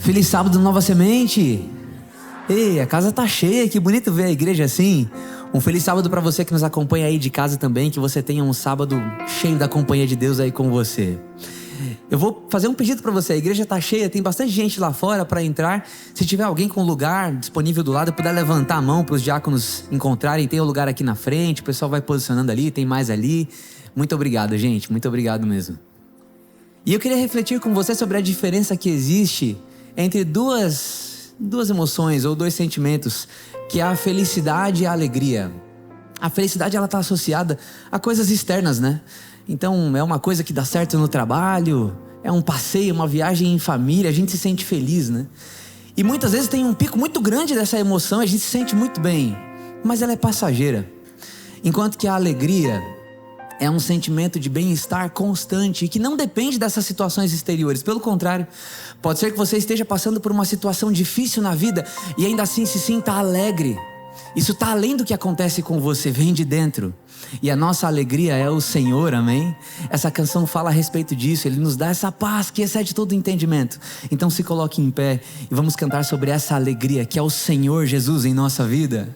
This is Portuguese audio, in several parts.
Feliz sábado, Nova Semente. Ei, a casa tá cheia, que bonito ver a igreja assim. Um feliz sábado para você que nos acompanha aí de casa também, que você tenha um sábado cheio da companhia de Deus aí com você. Eu vou fazer um pedido para você, a igreja tá cheia, tem bastante gente lá fora para entrar. Se tiver alguém com lugar disponível do lado, puder levantar a mão para os diáconos encontrarem, tem um lugar aqui na frente, o pessoal vai posicionando ali, tem mais ali. Muito obrigado, gente, muito obrigado mesmo. E eu queria refletir com você sobre a diferença que existe entre duas emoções ou dois sentimentos, que é a felicidade e a alegria. A felicidade, ela está associada a coisas externas, né? Então é uma coisa que dá certo no trabalho, é um passeio, uma viagem em família, a gente se sente feliz, né? E muitas vezes tem um pico muito grande dessa emoção, a gente se sente muito bem, mas ela é passageira. Enquanto que a alegria é um sentimento de bem-estar constante e que não depende dessas situações exteriores. Pelo contrário, pode ser que você esteja passando por uma situação difícil na vida e ainda assim se sinta alegre. Isso está além do que acontece com você, vem de dentro. E a nossa alegria é o Senhor, amém? Essa canção fala a respeito disso, Ele nos dá essa paz que excede todo o entendimento. Então se coloque em pé e vamos cantar sobre essa alegria que é o Senhor Jesus em nossa vida.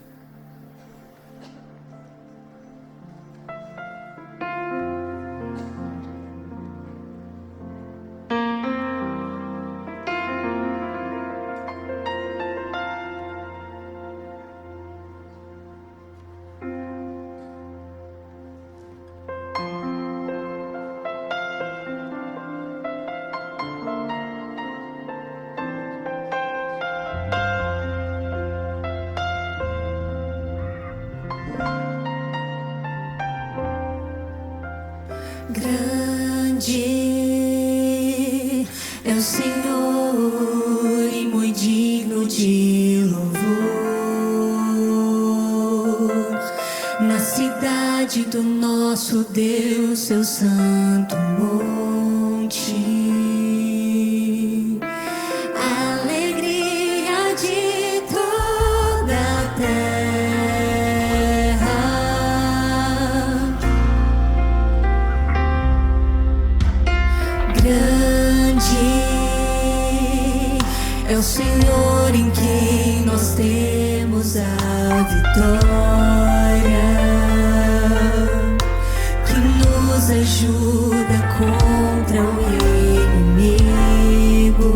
Grande é o Senhor e muito digno de louvor. Na cidade do nosso Deus, seu santo monte. Alegria de toda a terra. Grande é o Senhor em quem nós temos a vitória, que nos ajuda contra o inimigo.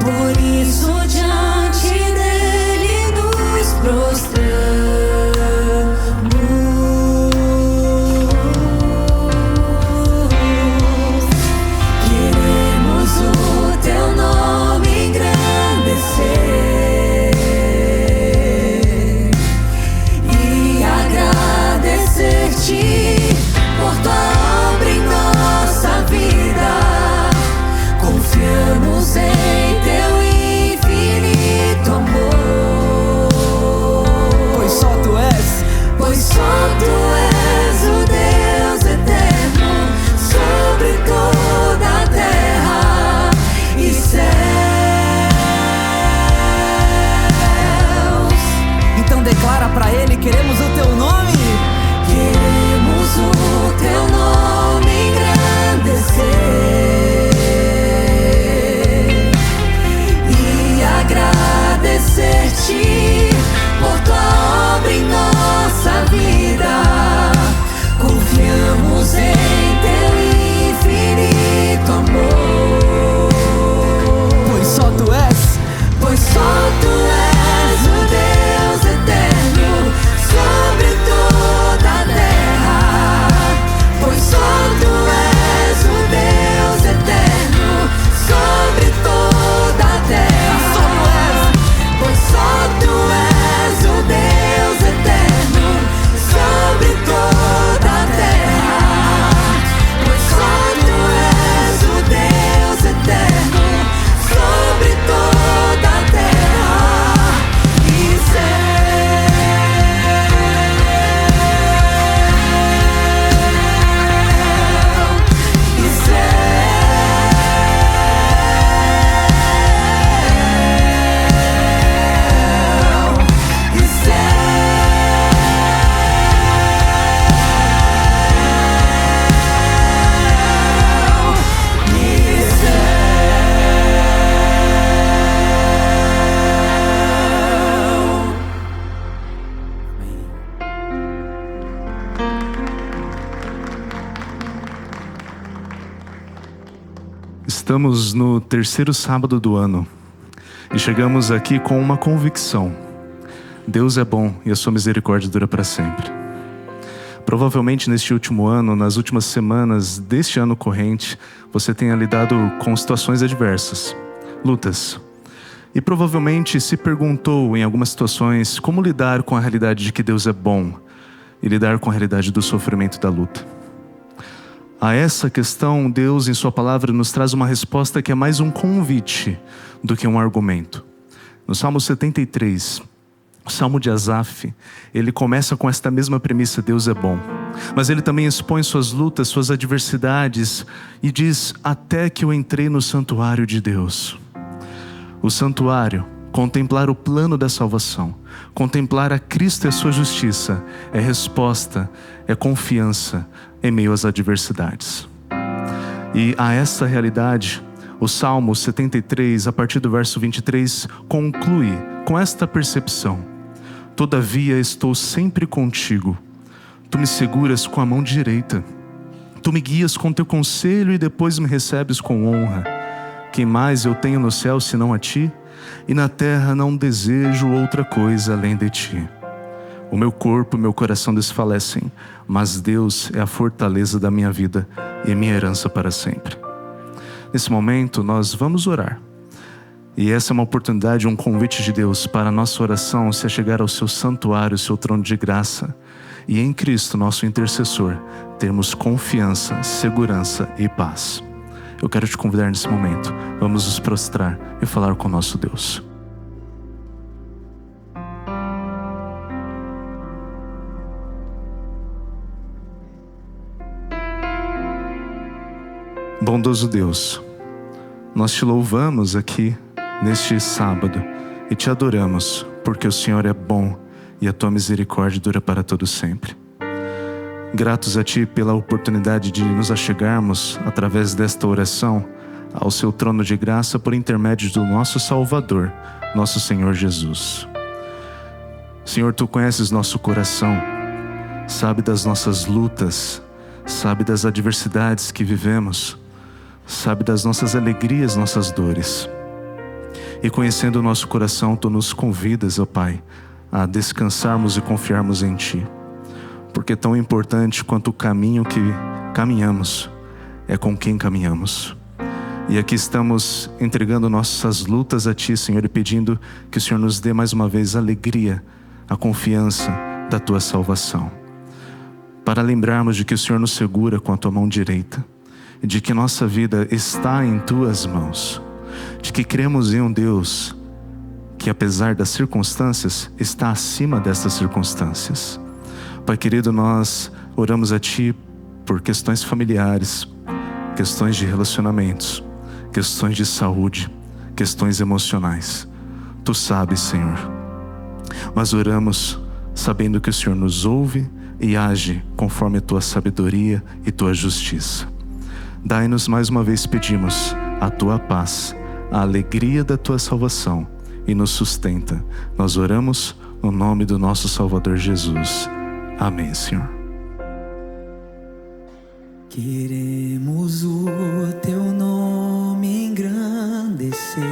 Por isso diante dele nos prostramos. Queremos o teu nome engrandecer e agradecer-te por tua obra em nossa vida. Confiamos em teu infinito amor. Pois só tu és o Deus eterno sobre toda a terra e céus. Então declara pra Ele, queremos o teu nome. Queremos o teu nome engrandecer e agradecer-te por tua obra em nossa vida. Confiamos em teu infinito amor. Pois só tu és o Deus eterno sobre toda a terra. Pois só tu és o Deus eterno sobre toda a terra. Pois só tu és o Deus eterno sobre toda a terra. Estamos no terceiro sábado do ano e chegamos aqui com uma convicção: Deus é bom e a sua misericórdia dura para sempre. Provavelmente neste último ano, nas últimas semanas deste ano corrente, você tenha lidado com situações adversas, lutas. E provavelmente se perguntou em algumas situações como lidar com a realidade de que Deus é bom e lidar com a realidade do sofrimento e da luta. A essa questão, Deus, em sua palavra, nos traz uma resposta que é mais um convite do que um argumento. No Salmo 73, o Salmo de Asaf, ele começa com esta mesma premissa: Deus é bom. Mas ele também expõe suas lutas, suas adversidades e diz: até que eu entrei no santuário de Deus. O santuário, contemplar o plano da salvação, contemplar a Cristo e a sua justiça, é resposta, é confiança em meio às adversidades. E a essa realidade, o Salmo 73, a partir do verso 23, conclui com esta percepção: todavia estou sempre contigo, tu me seguras com a mão direita, tu me guias com teu conselho e depois me recebes com honra. Quem mais eu tenho no céu senão a ti? E na terra não desejo outra coisa além de ti. O meu corpo e meu coração desfalecem, mas Deus é a fortaleza da minha vida e minha herança para sempre. Nesse momento nós vamos orar. E essa é uma oportunidade, um convite de Deus para a nossa oração se achegar ao seu santuário, ao seu trono de graça. E em Cristo, nosso intercessor, termos confiança, segurança e paz. Eu quero te convidar nesse momento. Vamos nos prostrar e falar com o nosso Deus. Bondoso Deus, nós te louvamos aqui neste sábado e te adoramos, porque o Senhor é bom e a tua misericórdia dura para todo sempre. Gratos a ti pela oportunidade de nos achegarmos através desta oração ao seu trono de graça por intermédio do nosso Salvador, nosso Senhor Jesus. Senhor, tu conheces nosso coração, sabe das nossas lutas, sabe das adversidades que vivemos, sabe das nossas alegrias, nossas dores. E conhecendo o nosso coração, tu nos convidas, ó Pai, a descansarmos e confiarmos em ti. Porque tão importante quanto o caminho que caminhamos é com quem caminhamos. E aqui estamos entregando nossas lutas a ti, Senhor, e pedindo que o Senhor nos dê mais uma vez a alegria, a confiança da tua salvação. Para lembrarmos de que o Senhor nos segura com a tua mão direita, e de que nossa vida está em tuas mãos, de que cremos em um Deus que, apesar das circunstâncias, está acima dessas circunstâncias. Pai querido, nós oramos a ti por questões familiares, questões de relacionamentos, questões de saúde, questões emocionais. Tu sabes, Senhor, mas oramos sabendo que o Senhor nos ouve e age conforme a tua sabedoria e tua justiça. Dai-nos, mais uma vez pedimos, a tua paz, a alegria da tua salvação e nos sustenta. Nós oramos no nome do nosso Salvador Jesus. Amém, Senhor. Queremos o teu nome engrandecer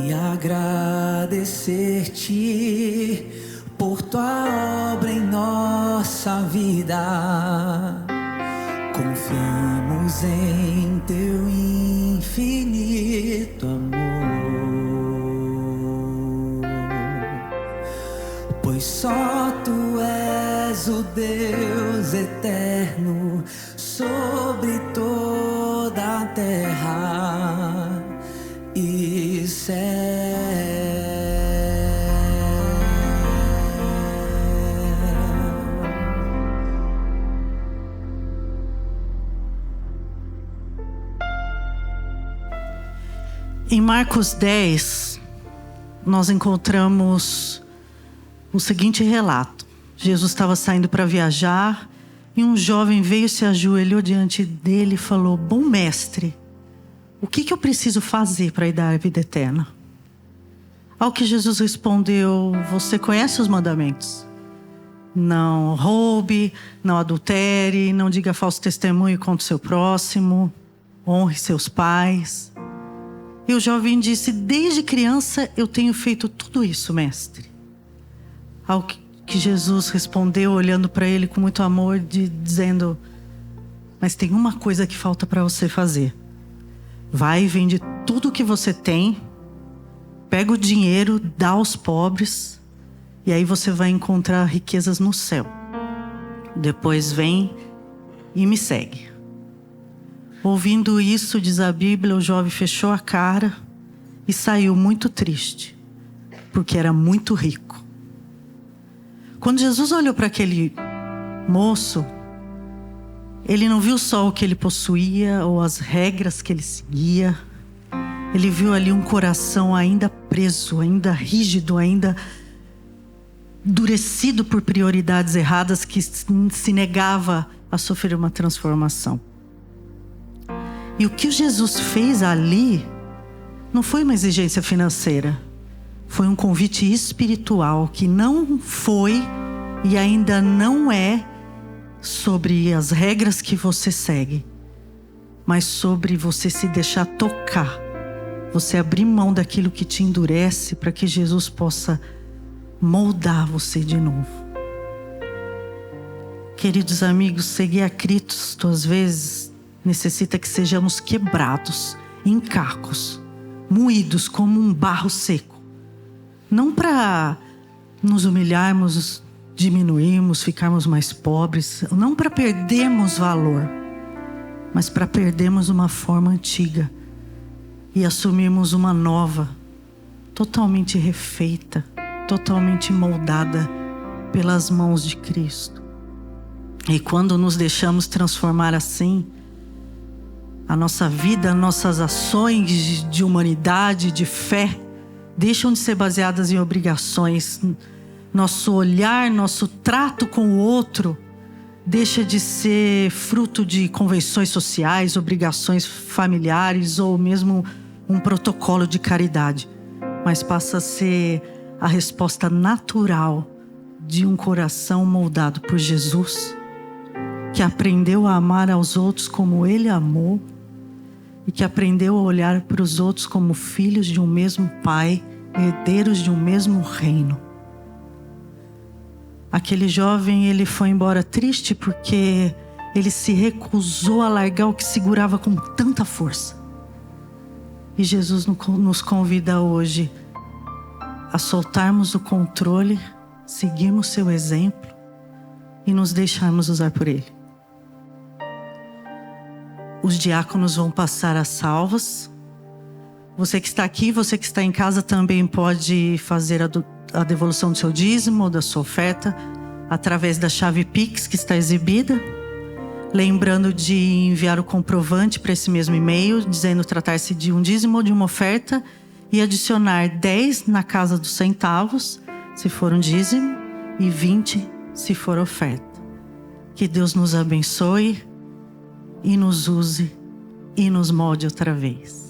e agradecer-te por tua obra em nossa vida. Confiamos em teu infinito amor, pois só tu és o Deus eterno sobre toda a terra e céu. Em Marcos 10, nós encontramos o seguinte relato. Jesus estava saindo para viajar e um jovem veio, se ajoelhou diante dele e falou: bom mestre, o que eu preciso fazer para herdar a vida eterna? Ao que Jesus respondeu: você conhece os mandamentos? não roube, não adultere, não diga falso testemunho contra o seu próximo, honre seus pais. E o jovem disse: desde criança eu tenho feito tudo isso, mestre. Ao que Jesus respondeu, olhando para ele com muito amor, dizendo: mas tem uma coisa que falta para você fazer. Vai e vende tudo que você tem, pega o dinheiro, dá aos pobres, e aí você vai encontrar riquezas no céu. Depois vem e me segue. Ouvindo isso, diz a Bíblia, o jovem fechou a cara e saiu muito triste, porque era muito rico. Quando Jesus olhou para aquele moço, ele não viu só o que ele possuía ou as regras que ele seguia. Ele viu ali um coração ainda preso, ainda rígido, ainda endurecido por prioridades erradas, que se negava a sofrer uma transformação. E o que Jesus fez ali não foi uma exigência financeira. Foi um convite espiritual que não foi e ainda não é sobre as regras que você segue, mas sobre você se deixar tocar. Você abrir mão daquilo que te endurece para que Jesus possa moldar você de novo. Queridos amigos, seguir a Cristo às vezes necessita que sejamos quebrados em cacos, moídos como um barro seco. Não para nos humilharmos, diminuirmos, ficarmos mais pobres, não para perdermos valor, mas para perdermos uma forma antiga e assumirmos uma nova, totalmente refeita, totalmente moldada pelas mãos de Cristo. E quando nos deixamos transformar assim, a nossa vida, nossas ações de humanidade, de fé, deixam de ser baseadas em obrigações. Nosso olhar, nosso trato com o outro deixa de ser fruto de convenções sociais, obrigações familiares ou mesmo um protocolo de caridade, mas passa a ser a resposta natural de um coração moldado por Jesus, que aprendeu a amar aos outros como Ele amou e que aprendeu a olhar para os outros como filhos de um mesmo Pai, herdeiros de um mesmo reino. Aquele jovem, ele foi embora triste porque ele se recusou a largar o que segurava com tanta força. E Jesus nos convida hoje a soltarmos o controle, seguirmos seu exemplo e nos deixarmos usar por Ele. Os diáconos vão passar as salvas. Você que está aqui, você que está em casa também pode fazer a devolução do seu dízimo ou da sua oferta através da chave Pix que está exibida. Lembrando de enviar o comprovante para esse mesmo e-mail, dizendo tratar-se de um dízimo ou de uma oferta, e adicionar 10 na casa dos centavos, se for um dízimo, e 20 se for oferta. Que Deus nos abençoe e nos use e nos molde outra vez.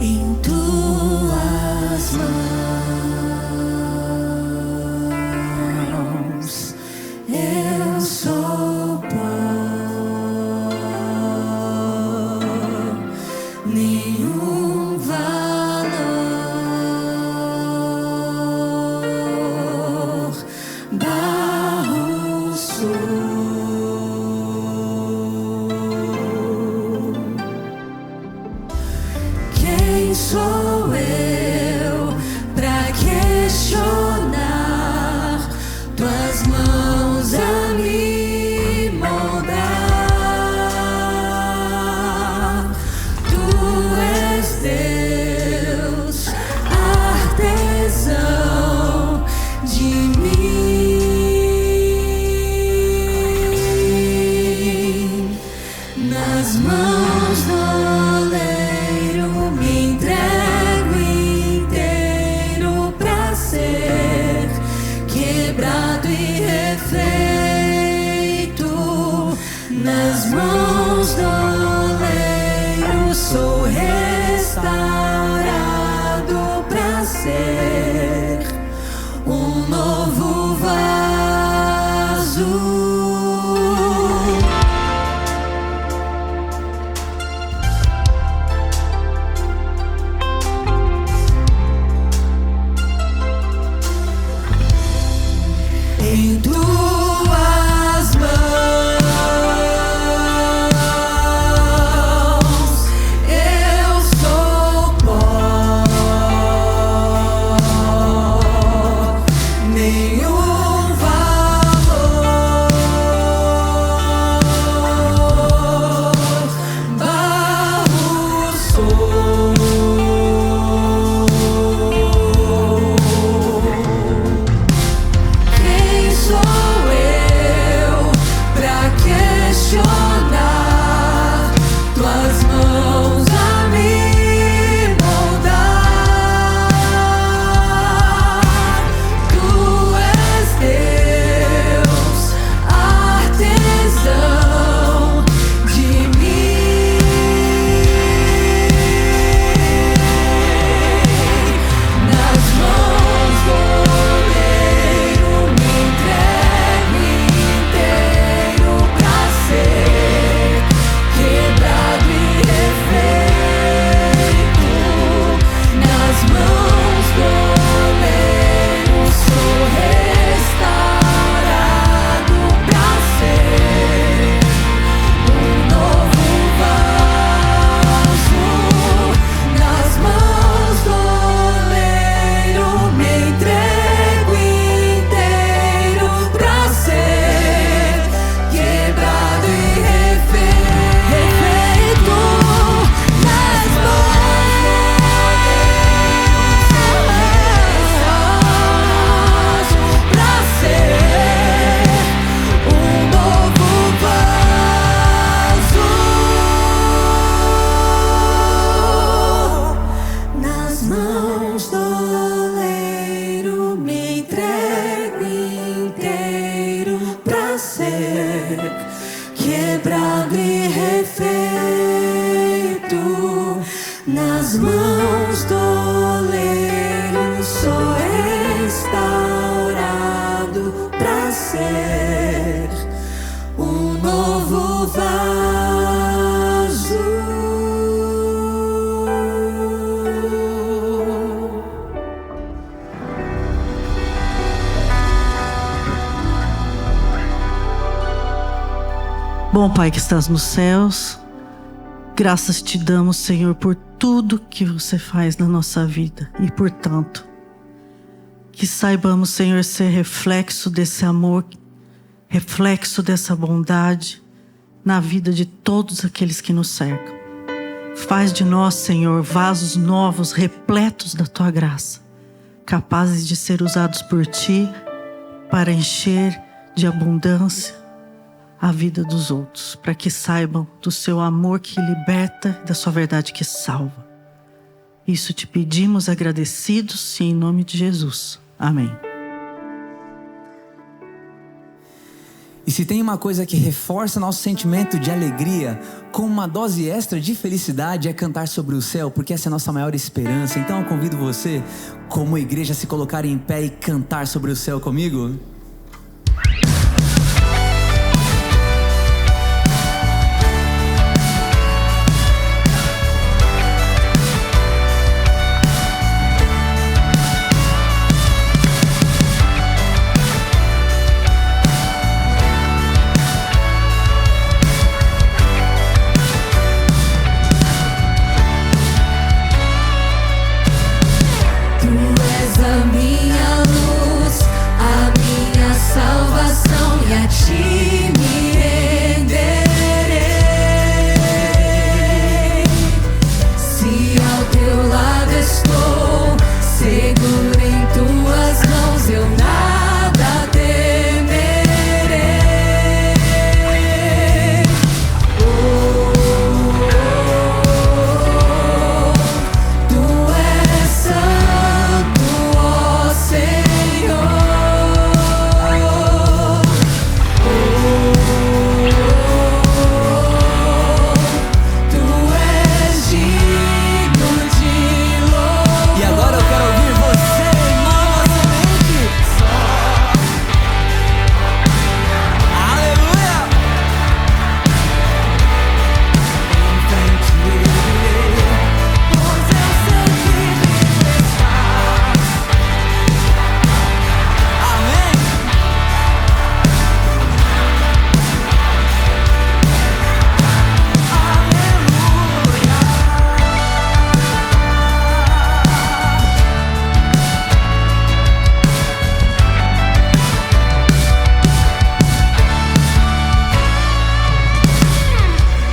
Em tuas mãos eu sou pó, nenhum valor, barro sou. Quem sou eu pra questionar tuas mãos a me moldar? Tu és Deus, artesão de mim. nas mãos do oleiro sou restaurado pra ser um novo vaso. Bom Pai que estás nos céus, graças te damos, Senhor, por tudo que você faz na nossa vida. E, portanto, que saibamos, Senhor, ser reflexo desse amor, reflexo dessa bondade na vida de todos aqueles que nos cercam. Faz de nós, Senhor, vasos novos, repletos da Tua graça, capazes de ser usados por Ti para encher de abundância a vida dos outros, para que saibam do Seu amor que liberta e da Sua verdade que salva. Isso te pedimos agradecidos e em nome de Jesus. Amém. E se tem uma coisa que reforça nosso sentimento de alegria, com uma dose extra de felicidade, é cantar sobre o céu, porque essa é a nossa maior esperança. Então eu convido você, como igreja, a se colocar em pé e cantar sobre o céu comigo. A minha luz, a minha salvação, e a Ti me renderei. Se ao Teu lado estou, seguro em Tuas mãos, eu nada temerei. Tu és santo, Senhor, Tu és digno de louvor. E agora eu quero ouvir você, novamente. Aleluia! Em frente irei, pois eu sei que vivo estás. Amém!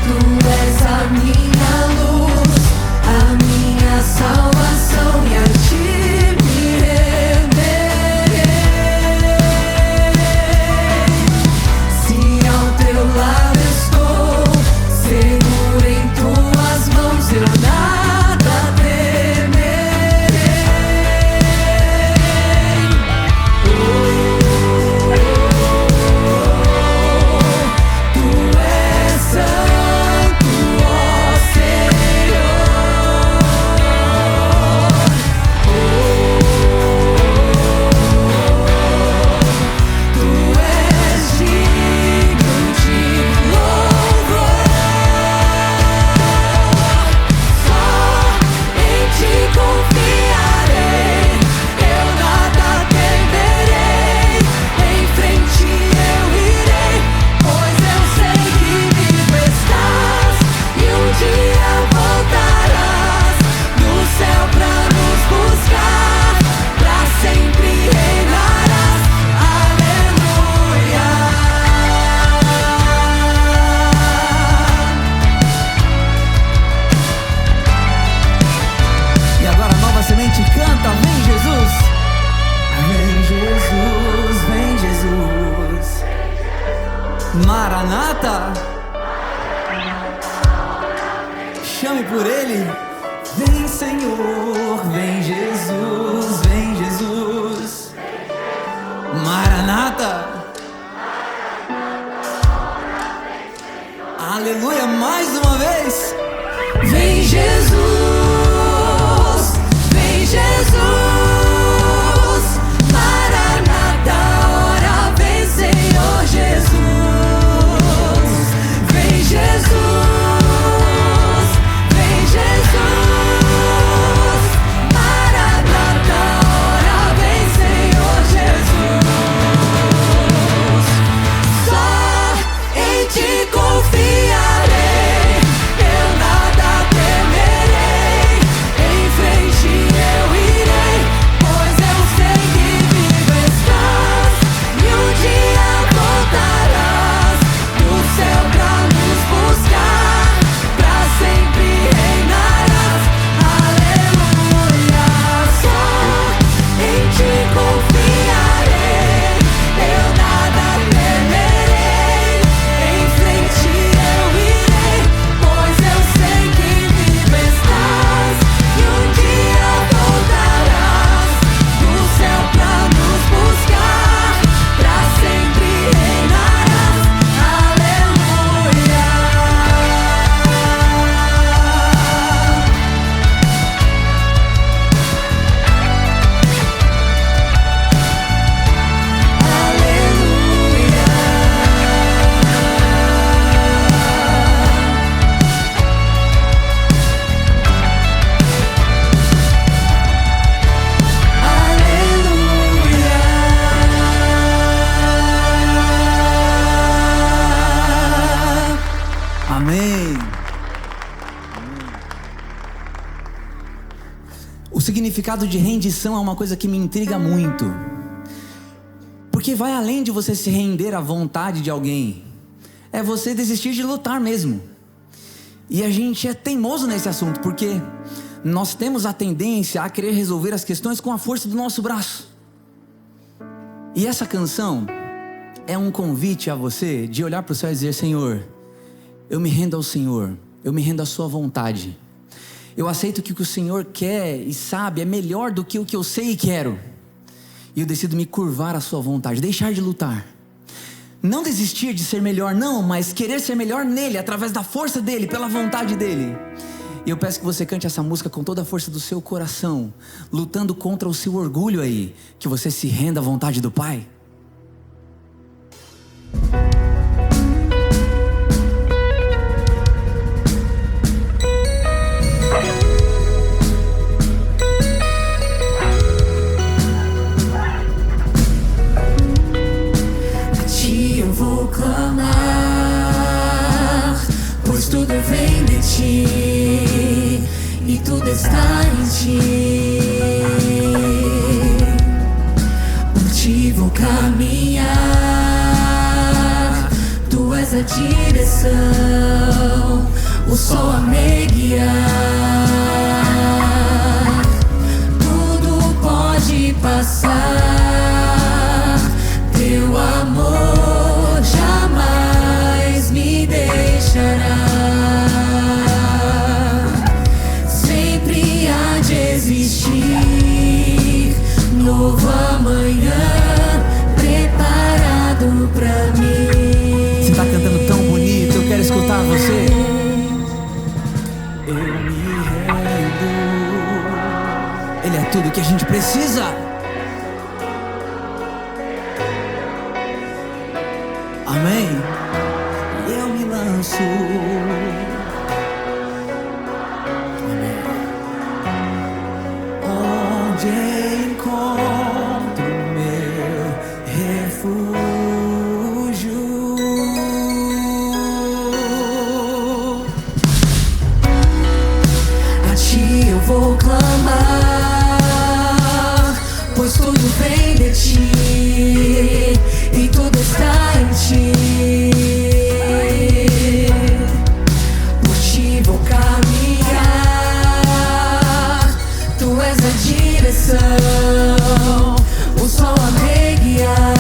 Tu és a minha luz, a minha salvação, e a Ti me renderei. Se ao Teu lado estou, seguro em Tuas mãos, eu nada temerei. Tu és santo, ó Senhor. Tu és digno de louvor. Só em Ti confiarei, eu nada temerei. Em frente eu irei, pois eu sei que vivo estás, e um dia voltarás do céu pra nos buscar, pra sempre reinarás. Aleluia. E agora a Nova Semente canta, vem Jesus! Vem Jesus, vem Jesus! Maranata! Chame por Ele! Vem Senhor, vem Jesus, vem Jesus! Maranata! Aleluia, mais uma vez! Vem Jesus. significado de rendição é uma coisa que me intriga muito. Porque vai além de você se render à vontade de alguém. É você desistir de lutar mesmo. E a gente é teimoso nesse assunto, porque nós temos a tendência a querer resolver as questões com a força do nosso braço. E essa canção é um convite a você de olhar para o céu e dizer: Senhor, eu me rendo ao Senhor, eu me rendo à sua vontade. Eu aceito que o que o Senhor quer e sabe é melhor do que o que eu sei e quero. E eu decido me curvar à sua vontade, deixar de lutar. Não desistir de ser melhor, não, mas querer ser melhor nele, através da força dele, pela vontade dele. E eu peço que você cante essa música com toda a força do seu coração, lutando contra o seu orgulho aí, que você se renda à vontade do Pai. Vou clamar, pois tudo vem de ti e tudo está em ti. Por ti vou caminhar, tu és a direção, o sol a me guiar. Tudo pode passar, teu amor jamais me deixará. Sempre há de existir novo amanhã preparado pra mim. Você tá cantando tão bonito, eu quero escutar você. Eu me rendo. Ele é tudo que a gente precisa. Amém? E eu me lanço. Amém. Onde encontro meu refúgio. A ti eu vou clamar, pois tudo vem de ti e tudo está em ti. Por ti vou caminhar, tu és a direção, o sol a me guiar.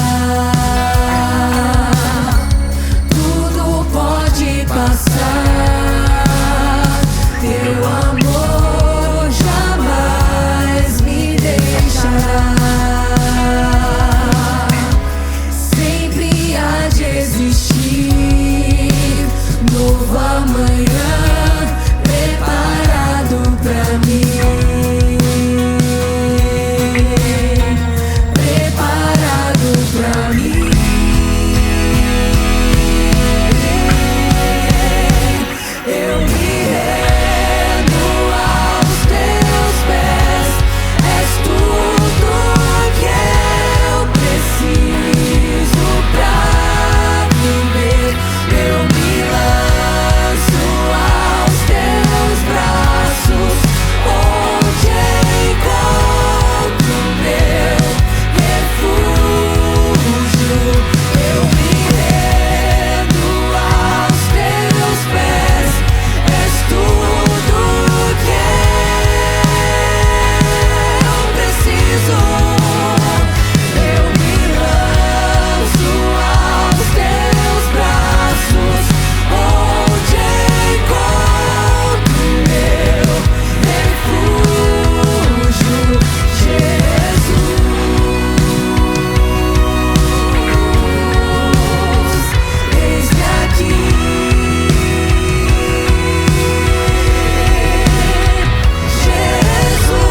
Tudo pode passar, teu amor jamais me deixará. Novo amanhã preparado pra mim, preparado pra mim. Eu me rendo aos teus pés, és tudo que eu preciso pra viver. Eu me lanço aos teus braços, onde encontro meu refúgio. Eu me rendo aos teus pés, és tudo que eu preciso. Eu me lanço aos teus braços, onde encontro meu refúgio, Jesus. Eis-me aqui, Jesus.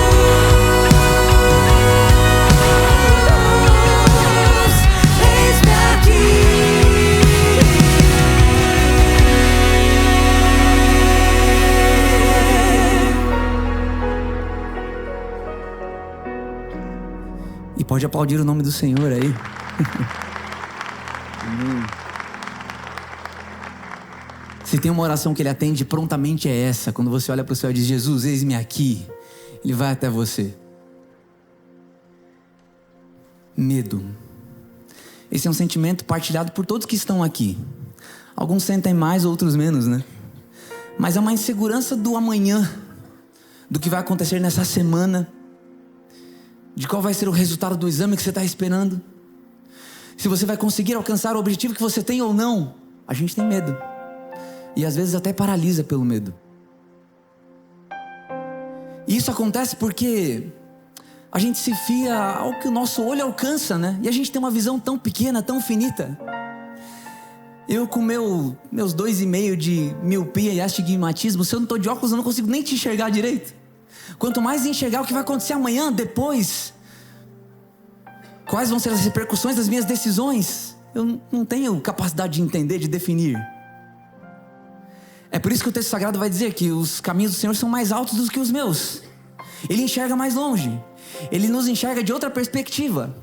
Eis-me aqui. E pode aplaudir o nome do Senhor aí. Se tem uma oração que Ele atende prontamente é essa. Quando você olha para o céu e diz: Jesus, eis-me aqui. Ele vai até você. Medo. Esse é um sentimento partilhado por todos que estão aqui. Alguns sentem mais, outros menos, né? Mas é uma insegurança do amanhã, do que vai acontecer nessa semana, de qual vai ser o resultado do exame que você está esperando, se você vai conseguir alcançar o objetivo que você tem ou não. A gente tem medo, e às vezes até paralisa pelo medo. E isso acontece porque a gente se fia ao que o nosso olho alcança, né? E a gente tem uma visão tão pequena, tão finita. Eu com meus 2,5 de miopia e astigmatismo, se eu não estou de óculos eu não consigo nem te enxergar direito. Quanto mais enxergar o que vai acontecer amanhã, depois, quais vão ser as repercussões das minhas decisões, eu não tenho capacidade de entender, de definir. É por isso que o texto sagrado vai dizer que os caminhos do Senhor são mais altos do que os meus. Ele enxerga mais longe, Ele nos enxerga de outra perspectiva,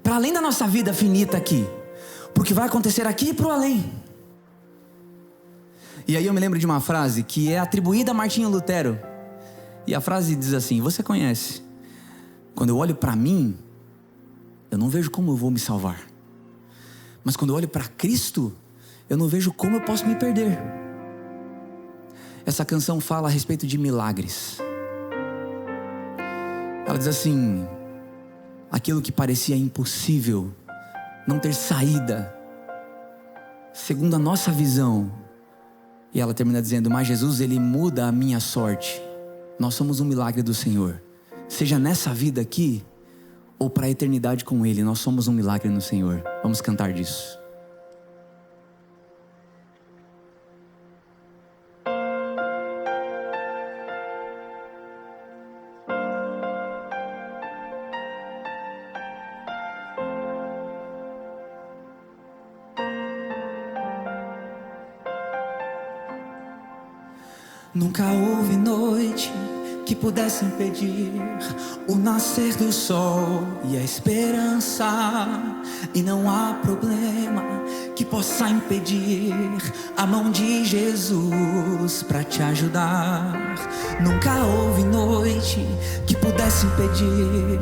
para além da nossa vida finita aqui, porque vai acontecer aqui e para o além. E aí eu me lembro de uma frase que é atribuída a Martinho Lutero. E a frase diz assim: você conhece? Quando eu olho para mim, eu não vejo como eu vou me salvar. Mas quando eu olho para Cristo, eu não vejo como eu posso me perder. Essa canção fala a respeito de milagres. Ela diz assim: aquilo que parecia impossível, não ter saída, segundo a nossa visão. E ela termina dizendo: mas Jesus, Ele muda a minha sorte. Nós somos um milagre do Senhor. Seja nessa vida aqui, ou para a eternidade com Ele, nós somos um milagre no Senhor. Vamos cantar disso. Nunca houve noite que pudesse impedir o nascer do sol e a esperança. E não há problema que possa impedir a mão de Jesus para te ajudar. Nunca houve noite que pudesse impedir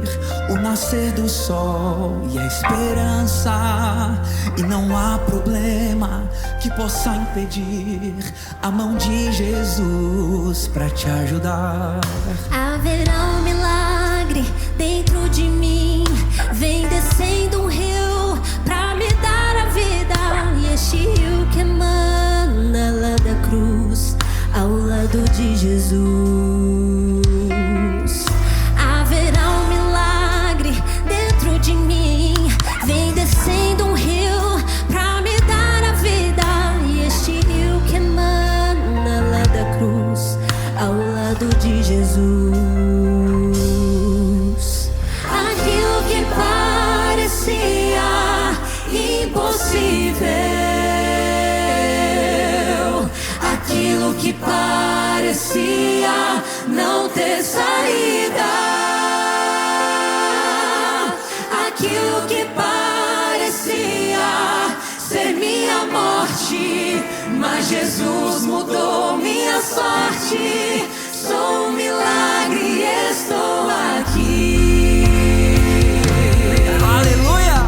o nascer do sol e a esperança. E não há problema que possa impedir a mão de Jesus para te ajudar. Haverá um milagre dentro de mim. Vem descendo um rio pra me dar a vida. E este rio que emana lá da cruz, ao lado de Jesus. Haverá um milagre dentro de mim. Vem descendo um rio pra me dar a vida. E este rio que emana lá da cruz, ao lado de Jesus. Aquilo que parecia impossível, aquilo que parecia não ter saída, aquilo que parecia ser minha morte, mas Jesus mudou minha sorte. Sou um milagre e estou aqui. Aleluia!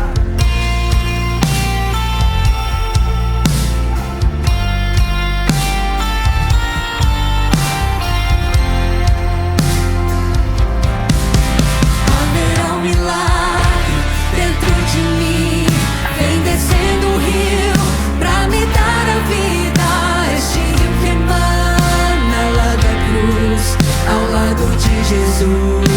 Haverá um milagre dentro de mim. Vem descendo o rio pra me dar a vida. Este rio que emana lá da cruz, ao lado de Jesus.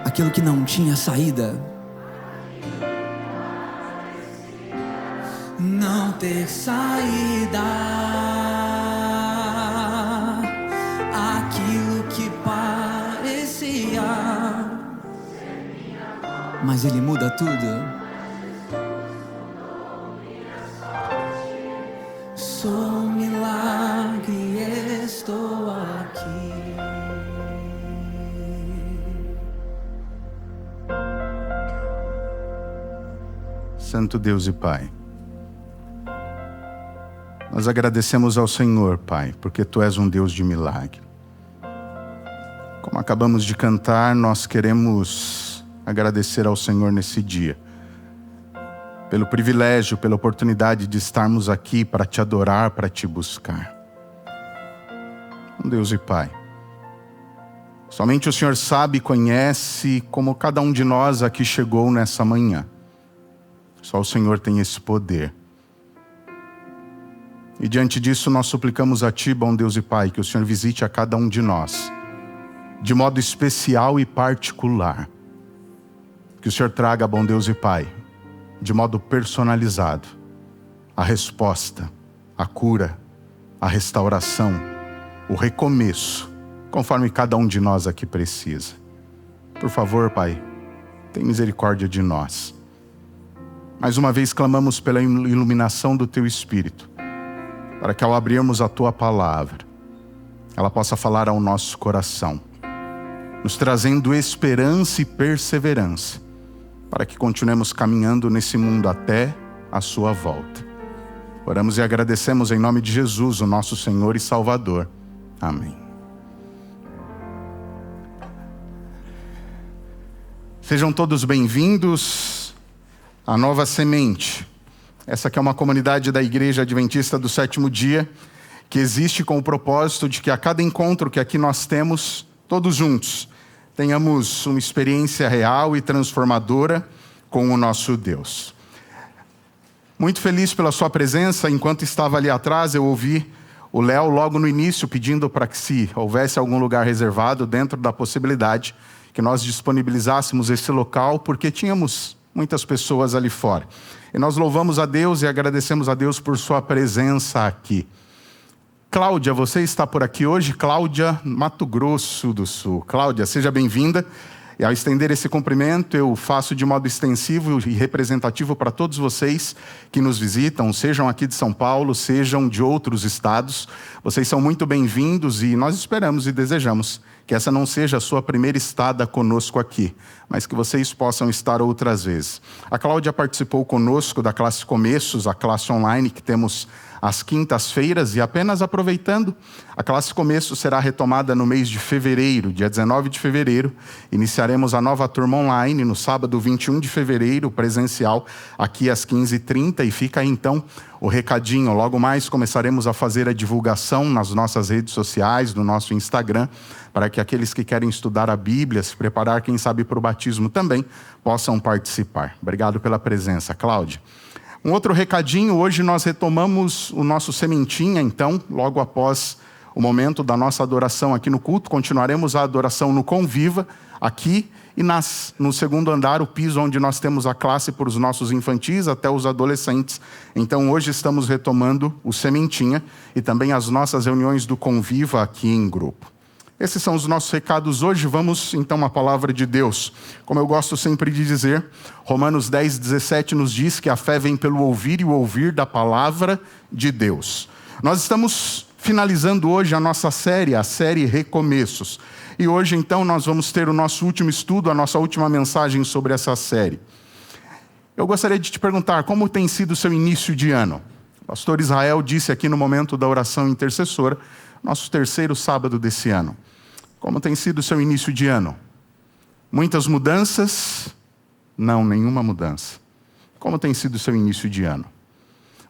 aquilo que não tinha saída. Não ter saída, aquilo que parecia, mas Ele muda tudo. Sou um milagre, estou aqui. Santo Deus e Pai, nós agradecemos ao Senhor, Pai, porque Tu és um Deus de milagre. Como acabamos de cantar, nós queremos agradecer ao Senhor nesse dia, pelo privilégio, pela oportunidade de estarmos aqui para Te adorar, para Te buscar. Deus e Pai, somente o Senhor sabe e conhece como cada um de nós aqui chegou nessa manhã. Só o Senhor tem esse poder. E diante disso nós suplicamos a Ti, bom Deus e Pai, que o Senhor visite a cada um de nós, de modo especial e particular. Que o Senhor traga, bom Deus e Pai, de modo personalizado, a resposta, a cura, a restauração, o recomeço, conforme cada um de nós aqui precisa. Por favor, Pai, tem misericórdia de nós. Mais uma vez clamamos pela iluminação do Teu Espírito, para que ao abrirmos a Tua palavra, ela possa falar ao nosso coração, nos trazendo esperança e perseverança, para que continuemos caminhando nesse mundo até a Sua volta. Oramos e agradecemos em nome de Jesus, o nosso Senhor e Salvador. Amém. Sejam todos bem-vindos à Nova Semente. Essa aqui é uma comunidade da Igreja Adventista do Sétimo Dia, que existe com o propósito de que a cada encontro que aqui nós temos, todos juntos, tenhamos uma experiência real e transformadora com o nosso Deus. Muito feliz pela sua presença. Enquanto estava ali atrás, eu ouvi o Léo logo no início pedindo para que, se houvesse algum lugar reservado, dentro da possibilidade, que nós disponibilizássemos esse local, porque tínhamos muitas pessoas ali fora. E nós louvamos a Deus e agradecemos a Deus por sua presença aqui. Cláudia, você está por aqui hoje? Cláudia, Mato Grosso do Sul. Cláudia, seja bem-vinda. E ao estender esse cumprimento, eu faço de modo extensivo e representativo para todos vocês que nos visitam, sejam aqui de São Paulo, sejam de outros estados. Vocês são muito bem-vindos e nós esperamos e desejamos que essa não seja a sua primeira estada conosco aqui, mas que vocês possam estar outras vezes. A Cláudia participou conosco da classe Começos, a classe online que temos às quintas-feiras, e apenas aproveitando, a classe Começo será retomada no mês de fevereiro, dia 19 de fevereiro. Iniciaremos a nova turma online no sábado 21 de fevereiro, presencial, aqui às 15h30, e fica aí então o recadinho. Logo mais começaremos a fazer a divulgação nas nossas redes sociais, no nosso Instagram, para que aqueles que querem estudar a Bíblia, se preparar, quem sabe, para o batismo também, possam participar. Obrigado pela presença, Cláudia. Um outro recadinho, hoje nós retomamos o nosso Sementinha, então, logo após o momento da nossa adoração aqui no culto, continuaremos a adoração no Conviva, aqui, e no segundo andar, o piso onde nós temos a classe para os nossos infantis até os adolescentes. Então, hoje estamos retomando o Sementinha e também as nossas reuniões do Conviva aqui em grupo. Esses são os nossos recados hoje. Vamos então à palavra de Deus. Como eu gosto sempre de dizer, Romanos 10:17 nos diz que a fé vem pelo ouvir e o ouvir da palavra de Deus. Nós estamos finalizando hoje a nossa série, a série Recomeços. E hoje então nós vamos ter o nosso último estudo, a nossa última mensagem sobre essa série. Eu gostaria de te perguntar, como tem sido o seu início de ano? O pastor Israel disse aqui no momento da oração intercessora, nosso terceiro sábado desse ano. Como tem sido o seu início de ano? Muitas mudanças? Não, nenhuma mudança. Como tem sido o seu início de ano?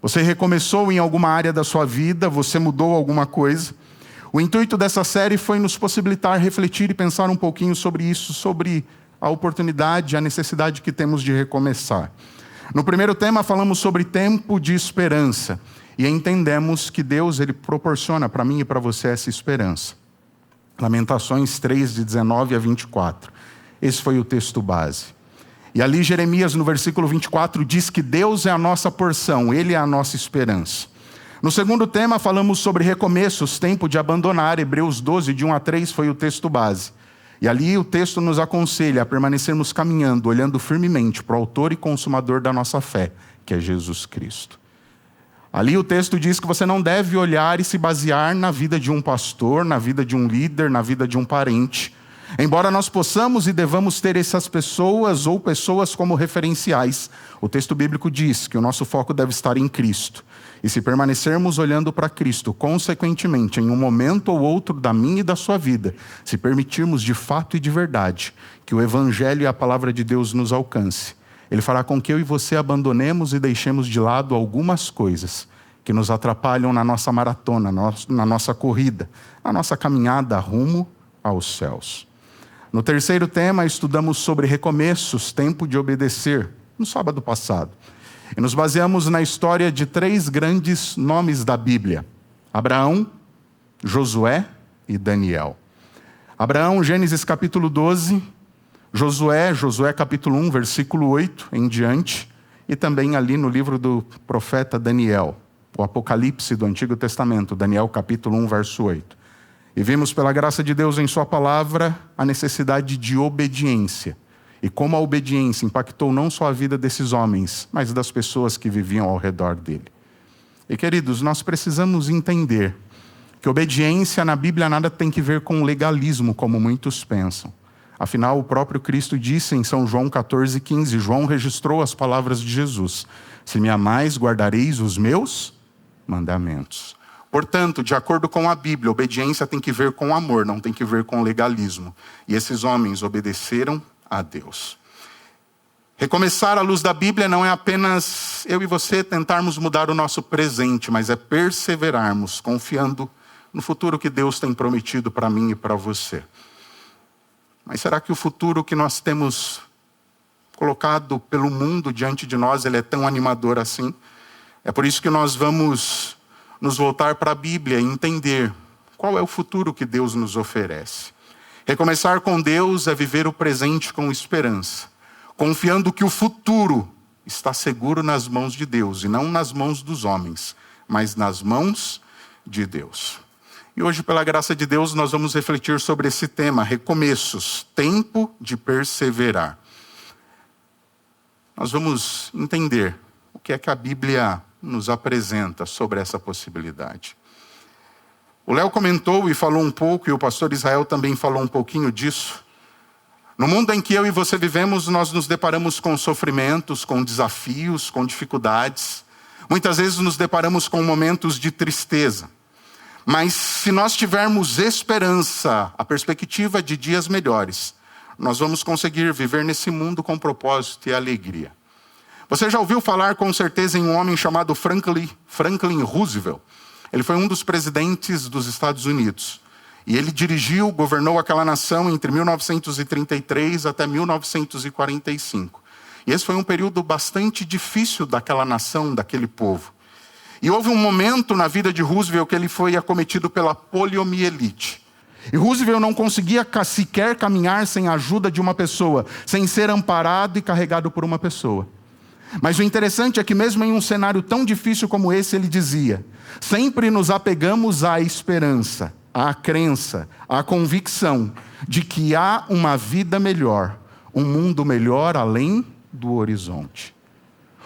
Você recomeçou em alguma área da sua vida? Você mudou alguma coisa? O intuito dessa série foi nos possibilitar refletir e pensar um pouquinho sobre isso, sobre a oportunidade, a necessidade que temos de recomeçar. No primeiro tema falamos sobre tempo de esperança. E entendemos que Deus, Ele proporciona para mim e para você essa esperança. Lamentações 3, de 19 a 24. Esse foi o texto base. E ali Jeremias, no versículo 24, diz que Deus é a nossa porção, Ele é a nossa esperança. No segundo tema, falamos sobre recomeços, tempo de abandonar. Hebreus 12, de 1 a 3, foi o texto base. E ali o texto nos aconselha a permanecermos caminhando, olhando firmemente para o autor e consumador da nossa fé, que é Jesus Cristo. Ali o texto diz que você não deve olhar e se basear na vida de um pastor, na vida de um líder, na vida de um parente. Embora nós possamos e devamos ter essas pessoas ou pessoas como referenciais, o texto bíblico diz que o nosso foco deve estar em Cristo. E se permanecermos olhando para Cristo, consequentemente, em um momento ou outro da minha e da sua vida, se permitirmos de fato e de verdade que o Evangelho e a palavra de Deus nos alcance, Ele fará com que eu e você abandonemos e deixemos de lado algumas coisas que nos atrapalham na nossa maratona, na nossa corrida, na nossa caminhada rumo aos céus. No terceiro tema, estudamos sobre recomeços, tempo de obedecer, no sábado passado. E nos baseamos na história de 3 grandes nomes da Bíblia: Abraão, Josué e Daniel. Abraão, Gênesis capítulo 12, Josué capítulo 1, versículo 8 em diante, e também ali no livro do profeta Daniel, o Apocalipse do Antigo Testamento, Daniel capítulo 1, verso 8. E vimos pela graça de Deus em sua palavra a necessidade de obediência. E como a obediência impactou não só a vida desses homens, mas das pessoas que viviam ao redor dele. E queridos, nós precisamos entender que obediência na Bíblia nada tem que ver com legalismo, como muitos pensam. Afinal, o próprio Cristo disse em São João 14,15, João registrou as palavras de Jesus: se me amais, guardareis os meus mandamentos. Portanto, de acordo com a Bíblia, obediência tem que ver com amor, não tem que ver com legalismo. E esses homens obedeceram a Deus. Recomeçar à luz da Bíblia não é apenas eu e você tentarmos mudar o nosso presente, mas é perseverarmos, confiando no futuro que Deus tem prometido para mim e para você. Mas será que o futuro que nós temos colocado pelo mundo diante de nós, ele é tão animador assim? É por isso que nós vamos nos voltar para a Bíblia e entender qual é o futuro que Deus nos oferece. Recomeçar com Deus é viver o presente com esperança, confiando que o futuro está seguro nas mãos de Deus, e não nas mãos dos homens, mas nas mãos de Deus. E hoje, pela graça de Deus, nós vamos refletir sobre esse tema, recomeços, tempo de perseverar. Nós vamos entender o que é que a Bíblia nos apresenta sobre essa possibilidade. O Léo comentou e falou um pouco, e o pastor Israel também falou um pouquinho disso. No mundo em que eu e você vivemos, nós nos deparamos com sofrimentos, com desafios, com dificuldades. Muitas vezes nos deparamos com momentos de tristeza. Mas se nós tivermos esperança, a perspectiva de dias melhores, nós vamos conseguir viver nesse mundo com propósito e alegria. Você já ouviu falar com certeza em um homem chamado Franklin Roosevelt? Ele foi um dos presidentes dos Estados Unidos. E ele governou aquela nação entre 1933 até 1945. E esse foi um período bastante difícil daquela nação, daquele povo. E houve um momento na vida de Roosevelt que ele foi acometido pela poliomielite. E Roosevelt não conseguia sequer caminhar sem a ajuda de uma pessoa, sem ser amparado e carregado por uma pessoa. Mas o interessante é que mesmo em um cenário tão difícil como esse, ele dizia: sempre nos apegamos à esperança, à crença, à convicção de que há uma vida melhor, um mundo melhor além do horizonte.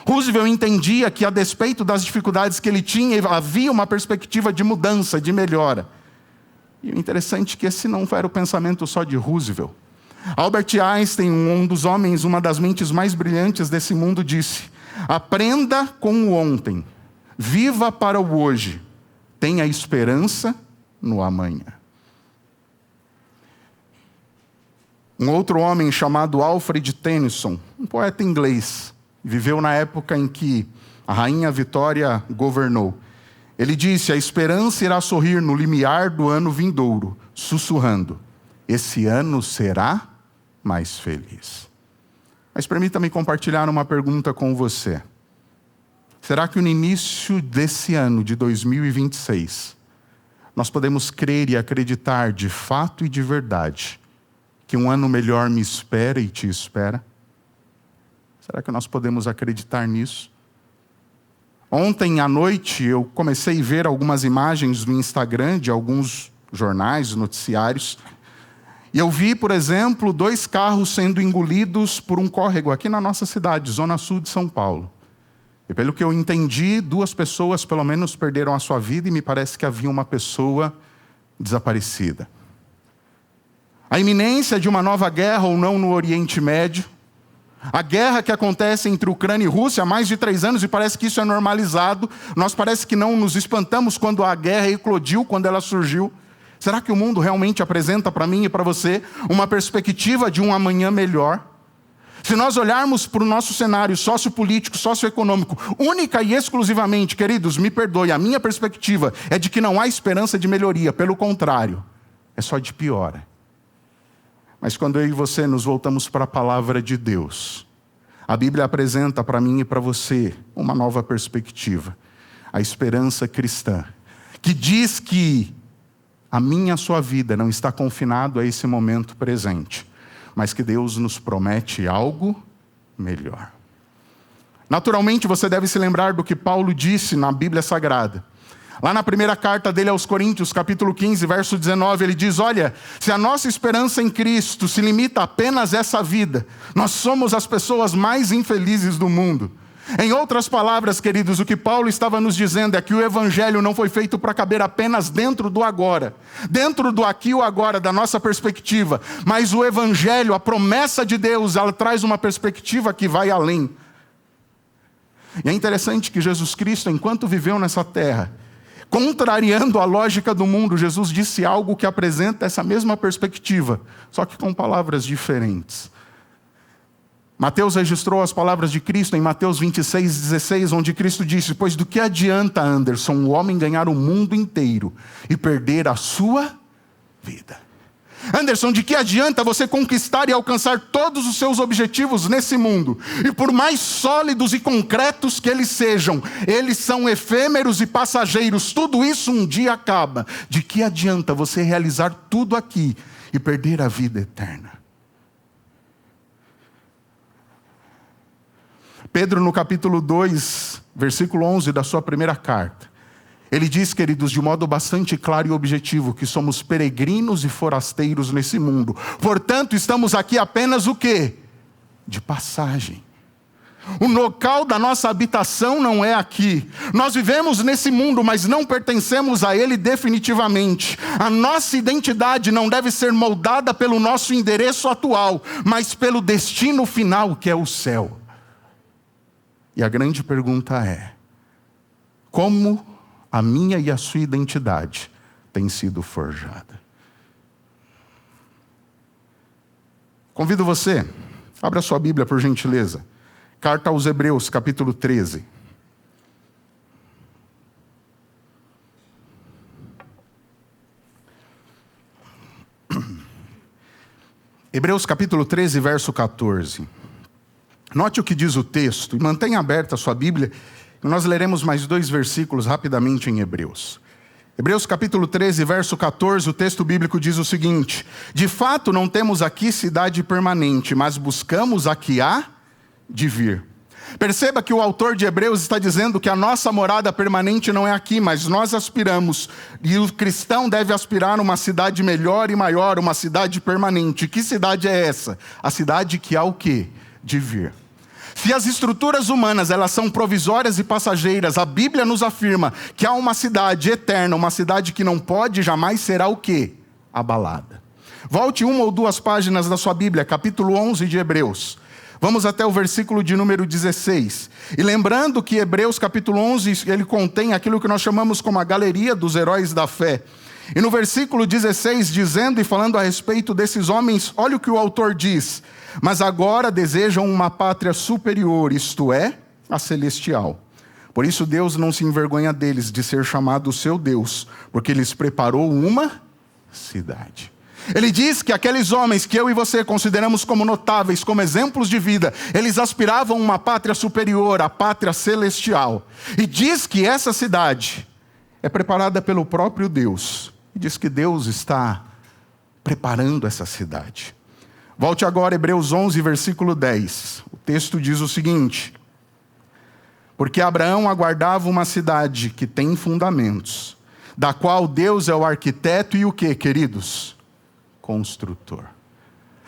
Roosevelt entendia que, a despeito das dificuldades que ele tinha, havia uma perspectiva de mudança, de melhora. E o interessante é que esse não era o pensamento só de Roosevelt. Albert Einstein, um dos homens, uma das mentes mais brilhantes desse mundo, disse: aprenda com o ontem, viva para o hoje, tenha esperança no amanhã. Um outro homem chamado Alfred Tennyson, um poeta inglês, viveu na época em que a rainha Vitória governou. Ele disse: a esperança irá sorrir no limiar do ano vindouro, sussurrando: esse ano será mais feliz. Mas permita-me compartilhar uma pergunta com você. Será que no início desse ano de 2026, nós podemos crer e acreditar de fato e de verdade que um ano melhor me espera e te espera? Será que nós podemos acreditar nisso? Ontem à noite eu comecei a ver algumas imagens no Instagram de alguns jornais, noticiários, e eu vi, por exemplo, 2 carros sendo engolidos por um córrego aqui na nossa cidade, zona sul de São Paulo. E pelo que eu entendi, 2 pessoas pelo menos perderam a sua vida e me parece que havia uma pessoa desaparecida. A iminência de uma nova guerra ou não no Oriente Médio, a guerra que acontece entre Ucrânia e Rússia há mais de 3 anos e parece que isso é normalizado. Nós parece que não nos espantamos quando a guerra eclodiu, quando ela surgiu. Será que o mundo realmente apresenta para mim e para você uma perspectiva de um amanhã melhor? Se nós olharmos para o nosso cenário sociopolítico, socioeconômico, única e exclusivamente, queridos, me perdoe, a minha perspectiva é de que não há esperança de melhoria, pelo contrário, é só de piora. Mas quando eu e você nos voltamos para a palavra de Deus, a Bíblia apresenta para mim e para você uma nova perspectiva, a esperança cristã, que diz que a minha e a sua vida não está confinado a esse momento presente, mas que Deus nos promete algo melhor. Naturalmente, você deve se lembrar do que Paulo disse na Bíblia Sagrada. Lá na primeira carta dele aos Coríntios, capítulo 15, verso 19, ele diz: olha, se a nossa esperança em Cristo se limita apenas a essa vida, nós somos as pessoas mais infelizes do mundo. Em outras palavras, queridos, o que Paulo estava nos dizendo é que o Evangelho não foi feito para caber apenas dentro do agora, dentro do aqui e o agora, da nossa perspectiva, mas o Evangelho, a promessa de Deus, ela traz uma perspectiva que vai além. E é interessante que Jesus Cristo, enquanto viveu nessa terra, contrariando a lógica do mundo, Jesus disse algo que apresenta essa mesma perspectiva, só que com palavras diferentes. Mateus registrou as palavras de Cristo em Mateus 26:16, onde Cristo disse: pois do que adianta, Anderson, o homem ganhar o mundo inteiro e perder a sua vida? Anderson, de que adianta você conquistar e alcançar todos os seus objetivos nesse mundo? E por mais sólidos e concretos que eles sejam, eles são efêmeros e passageiros. Tudo isso um dia acaba. De que adianta você realizar tudo aqui e perder a vida eterna? Pedro, no capítulo 2, versículo 11 da sua primeira carta, ele diz, queridos, de modo bastante claro e objetivo, que somos peregrinos e forasteiros nesse mundo. Portanto, estamos aqui apenas o quê? De passagem. O local da nossa habitação não é aqui. Nós vivemos nesse mundo, mas não pertencemos a ele definitivamente. A nossa identidade não deve ser moldada pelo nosso endereço atual, mas pelo destino final, que é o céu. E a grande pergunta é: como a minha e a sua identidade tem sido forjada? Convido você, abra a sua Bíblia por gentileza. Carta aos Hebreus, capítulo 13. Hebreus capítulo 13, verso 14. Note o que diz o texto, e mantenha aberta a sua Bíblia. Nós leremos mais 2 versículos rapidamente em Hebreus. Hebreus capítulo 13, verso 14, o texto bíblico diz o seguinte: de fato não temos aqui cidade permanente, mas buscamos a que há de vir. Perceba que o autor de Hebreus está dizendo que a nossa morada permanente não é aqui, mas nós aspiramos, e o cristão deve aspirar a uma cidade melhor e maior, uma cidade permanente. Que cidade é essa? A cidade que há o quê? De vir. Se as estruturas humanas elas são provisórias e passageiras, a Bíblia nos afirma que há uma cidade eterna, uma cidade que não pode jamais será o quê? Abalada. Volte 1 ou 2 páginas da sua Bíblia, capítulo 11 de Hebreus. Vamos até o versículo de número 16. E lembrando que Hebreus capítulo 11, ele contém aquilo que nós chamamos como a galeria dos heróis da fé. E no versículo 16, dizendo e falando a respeito desses homens, olha o que o autor diz: mas agora desejam uma pátria superior, isto é, a celestial. Por isso Deus não se envergonha deles de ser chamado seu Deus, porque lhes preparou uma cidade. Ele diz que aqueles homens que eu e você consideramos como notáveis, como exemplos de vida, eles aspiravam a uma pátria superior, a pátria celestial. E diz que essa cidade é preparada pelo próprio Deus. E diz que Deus está preparando essa cidade. Volte agora a Hebreus 11, versículo 10. O texto diz o seguinte: porque Abraão aguardava uma cidade que tem fundamentos, da qual Deus é o arquiteto e o quê, queridos? Construtor.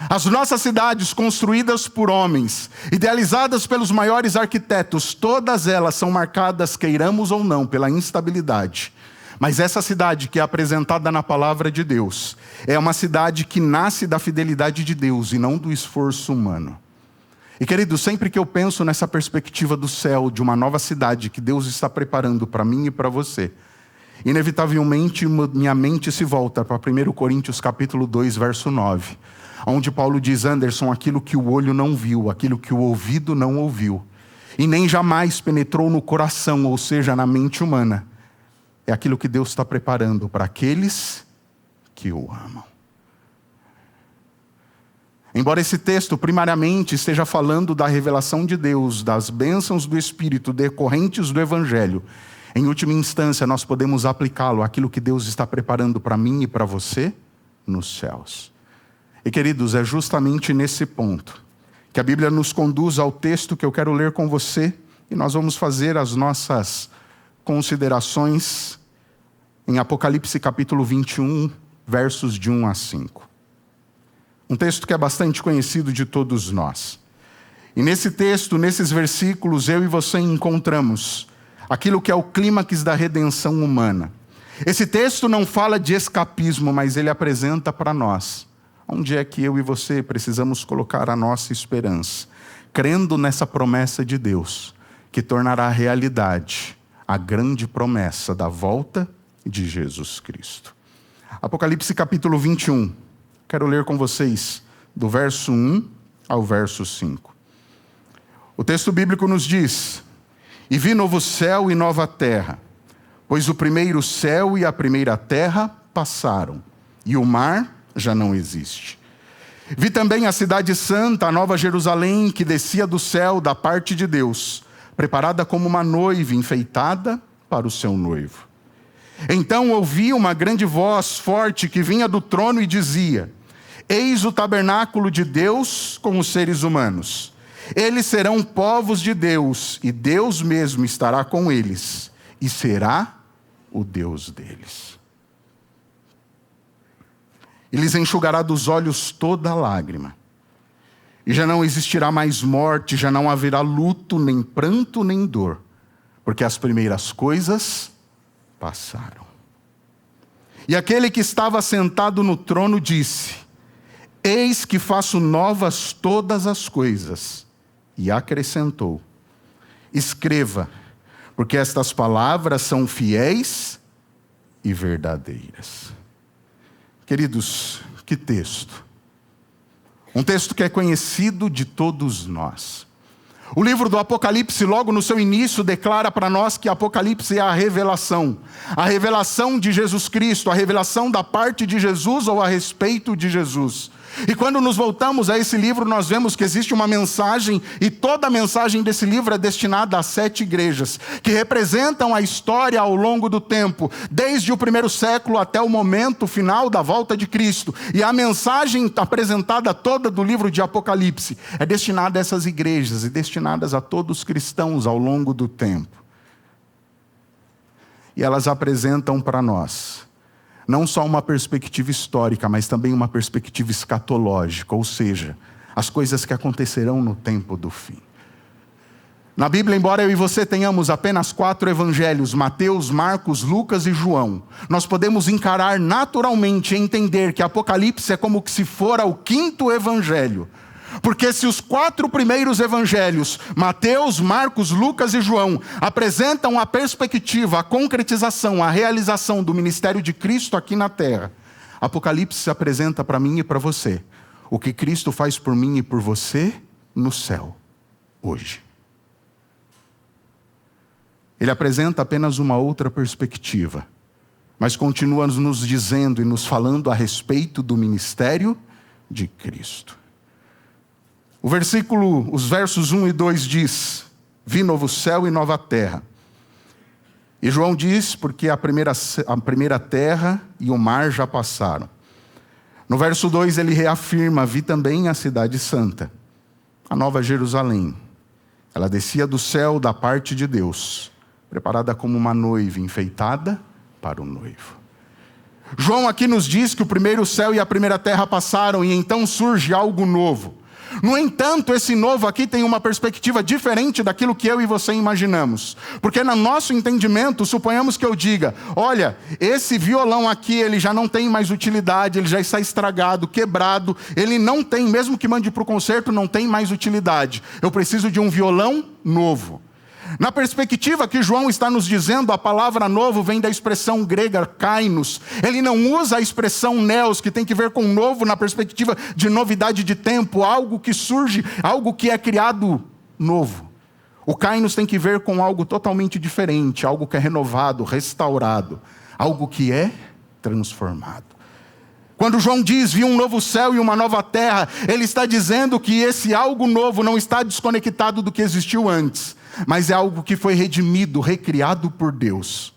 As nossas cidades construídas por homens, idealizadas pelos maiores arquitetos, todas elas são marcadas, queiramos ou não, pela instabilidade. Mas essa cidade que é apresentada na palavra de Deus, é uma cidade que nasce da fidelidade de Deus e não do esforço humano. E querido, sempre que eu penso nessa perspectiva do céu, de uma nova cidade que Deus está preparando para mim e para você, inevitavelmente minha mente se volta para 1 Coríntios capítulo 2, verso 9, onde Paulo diz: Anderson, aquilo que o olho não viu, aquilo que o ouvido não ouviu, e nem jamais penetrou no coração, ou seja, na mente humana, é aquilo que Deus está preparando para aqueles que o amam. Embora esse texto primariamente esteja falando da revelação de Deus, das bênçãos do Espírito decorrentes do Evangelho, em última instância nós podemos aplicá-lo àquilo que Deus está preparando para mim e para você nos céus. E queridos, é justamente nesse ponto que a Bíblia nos conduz ao texto que eu quero ler com você, e nós vamos fazer as nossas considerações em Apocalipse capítulo 21, versos de 1 a 5. Um texto que é bastante conhecido de todos nós. E nesse texto, nesses versículos, eu e você encontramos aquilo que é o clímax da redenção humana. Esse texto não fala de escapismo, mas ele apresenta para nós onde é que eu e você precisamos colocar a nossa esperança, crendo nessa promessa de Deus, que tornará realidade a grande promessa da volta de Jesus Cristo. Apocalipse capítulo 21. Quero ler com vocês do verso 1 ao verso 5. O texto bíblico nos diz: e vi novo céu e nova terra, pois o primeiro céu e a primeira terra passaram, e o mar já não existe. Vi também a cidade santa, a nova Jerusalém, que descia do céu da parte de Deus, preparada como uma noiva enfeitada para o seu noivo. Então ouvi uma grande voz forte que vinha do trono e dizia: eis o tabernáculo de Deus com os seres humanos. Eles serão povos de Deus, e Deus mesmo estará com eles, e será o Deus deles. E lhes enxugará dos olhos toda lágrima. E já não existirá mais morte, já não haverá luto, nem pranto, nem dor, porque as primeiras coisas passaram. E aquele que estava sentado no trono disse: eis que faço novas todas as coisas. E acrescentou: escreva, porque estas palavras são fiéis e verdadeiras. Queridos, que texto. Um texto que é conhecido de todos nós. O livro do Apocalipse, logo no seu início, declara para nós que Apocalipse é a revelação de Jesus Cristo, a revelação da parte de Jesus ou a respeito de Jesus. E quando nos voltamos a esse livro, nós vemos que existe uma mensagem, e toda a mensagem desse livro é destinada a 7 igrejas, que representam a história ao longo do tempo, desde o primeiro século até o momento final da volta de Cristo. E a mensagem apresentada toda do livro de Apocalipse é destinada a essas igrejas e destinadas a todos os cristãos ao longo do tempo. E elas apresentam para nós não só uma perspectiva histórica, mas também uma perspectiva escatológica, ou seja, as coisas que acontecerão no tempo do fim. Na Bíblia, embora eu e você tenhamos apenas 4 evangelhos, Mateus, Marcos, Lucas e João, nós podemos encarar naturalmente e entender que Apocalipse é como se fora o 5º evangelho. Porque se os 4 primeiros evangelhos, Mateus, Marcos, Lucas e João, apresentam a perspectiva, a concretização, a realização do ministério de Cristo aqui na terra, Apocalipse apresenta para mim e para você o que Cristo faz por mim e por você no céu, hoje. Ele apresenta apenas uma outra perspectiva, mas continua nos dizendo e nos falando a respeito do ministério de Cristo. Os versos 1 e 2 diz: vi novo céu e nova terra. E João diz, porque a primeira terra e o mar já passaram. No verso 2 ele reafirma: vi também a cidade santa, a nova Jerusalém. Ela descia do céu da parte de Deus, preparada como uma noiva enfeitada para o noivo. João aqui nos diz que o primeiro céu e a primeira terra passaram e então surge algo novo. No entanto, esse novo aqui tem uma perspectiva diferente daquilo que eu e você imaginamos. Porque no nosso entendimento, suponhamos que eu diga: olha, esse violão aqui, ele já não tem mais utilidade, ele já está estragado, quebrado, ele não tem, mesmo que mande para o concerto, não tem mais utilidade. Eu preciso de um violão novo. Na perspectiva que João está nos dizendo, a palavra novo vem da expressão grega kainos. Ele não usa a expressão neos, que tem que ver com novo na perspectiva de novidade de tempo, algo que surge, algo que é criado novo. O kainos tem que ver com algo totalmente diferente, algo que é renovado, restaurado, algo que é transformado. Quando João diz: vi um novo céu e uma nova terra, ele está dizendo que esse algo novo não está desconectado do que existiu antes, mas é algo que foi redimido, recriado por Deus.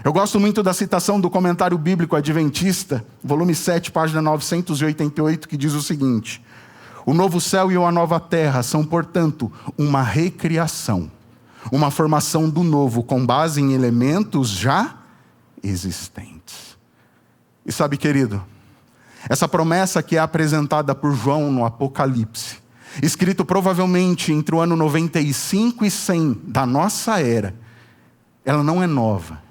Eu gosto muito da citação do Comentário Bíblico Adventista, volume 7, página 988, que diz o seguinte: o novo céu e a nova terra são, portanto, uma recriação, uma formação do novo com base em elementos já existentes. E sabe, querido, essa promessa que é apresentada por João no Apocalipse, escrito provavelmente entre o ano 95 e 100 da nossa era, ela não é nova.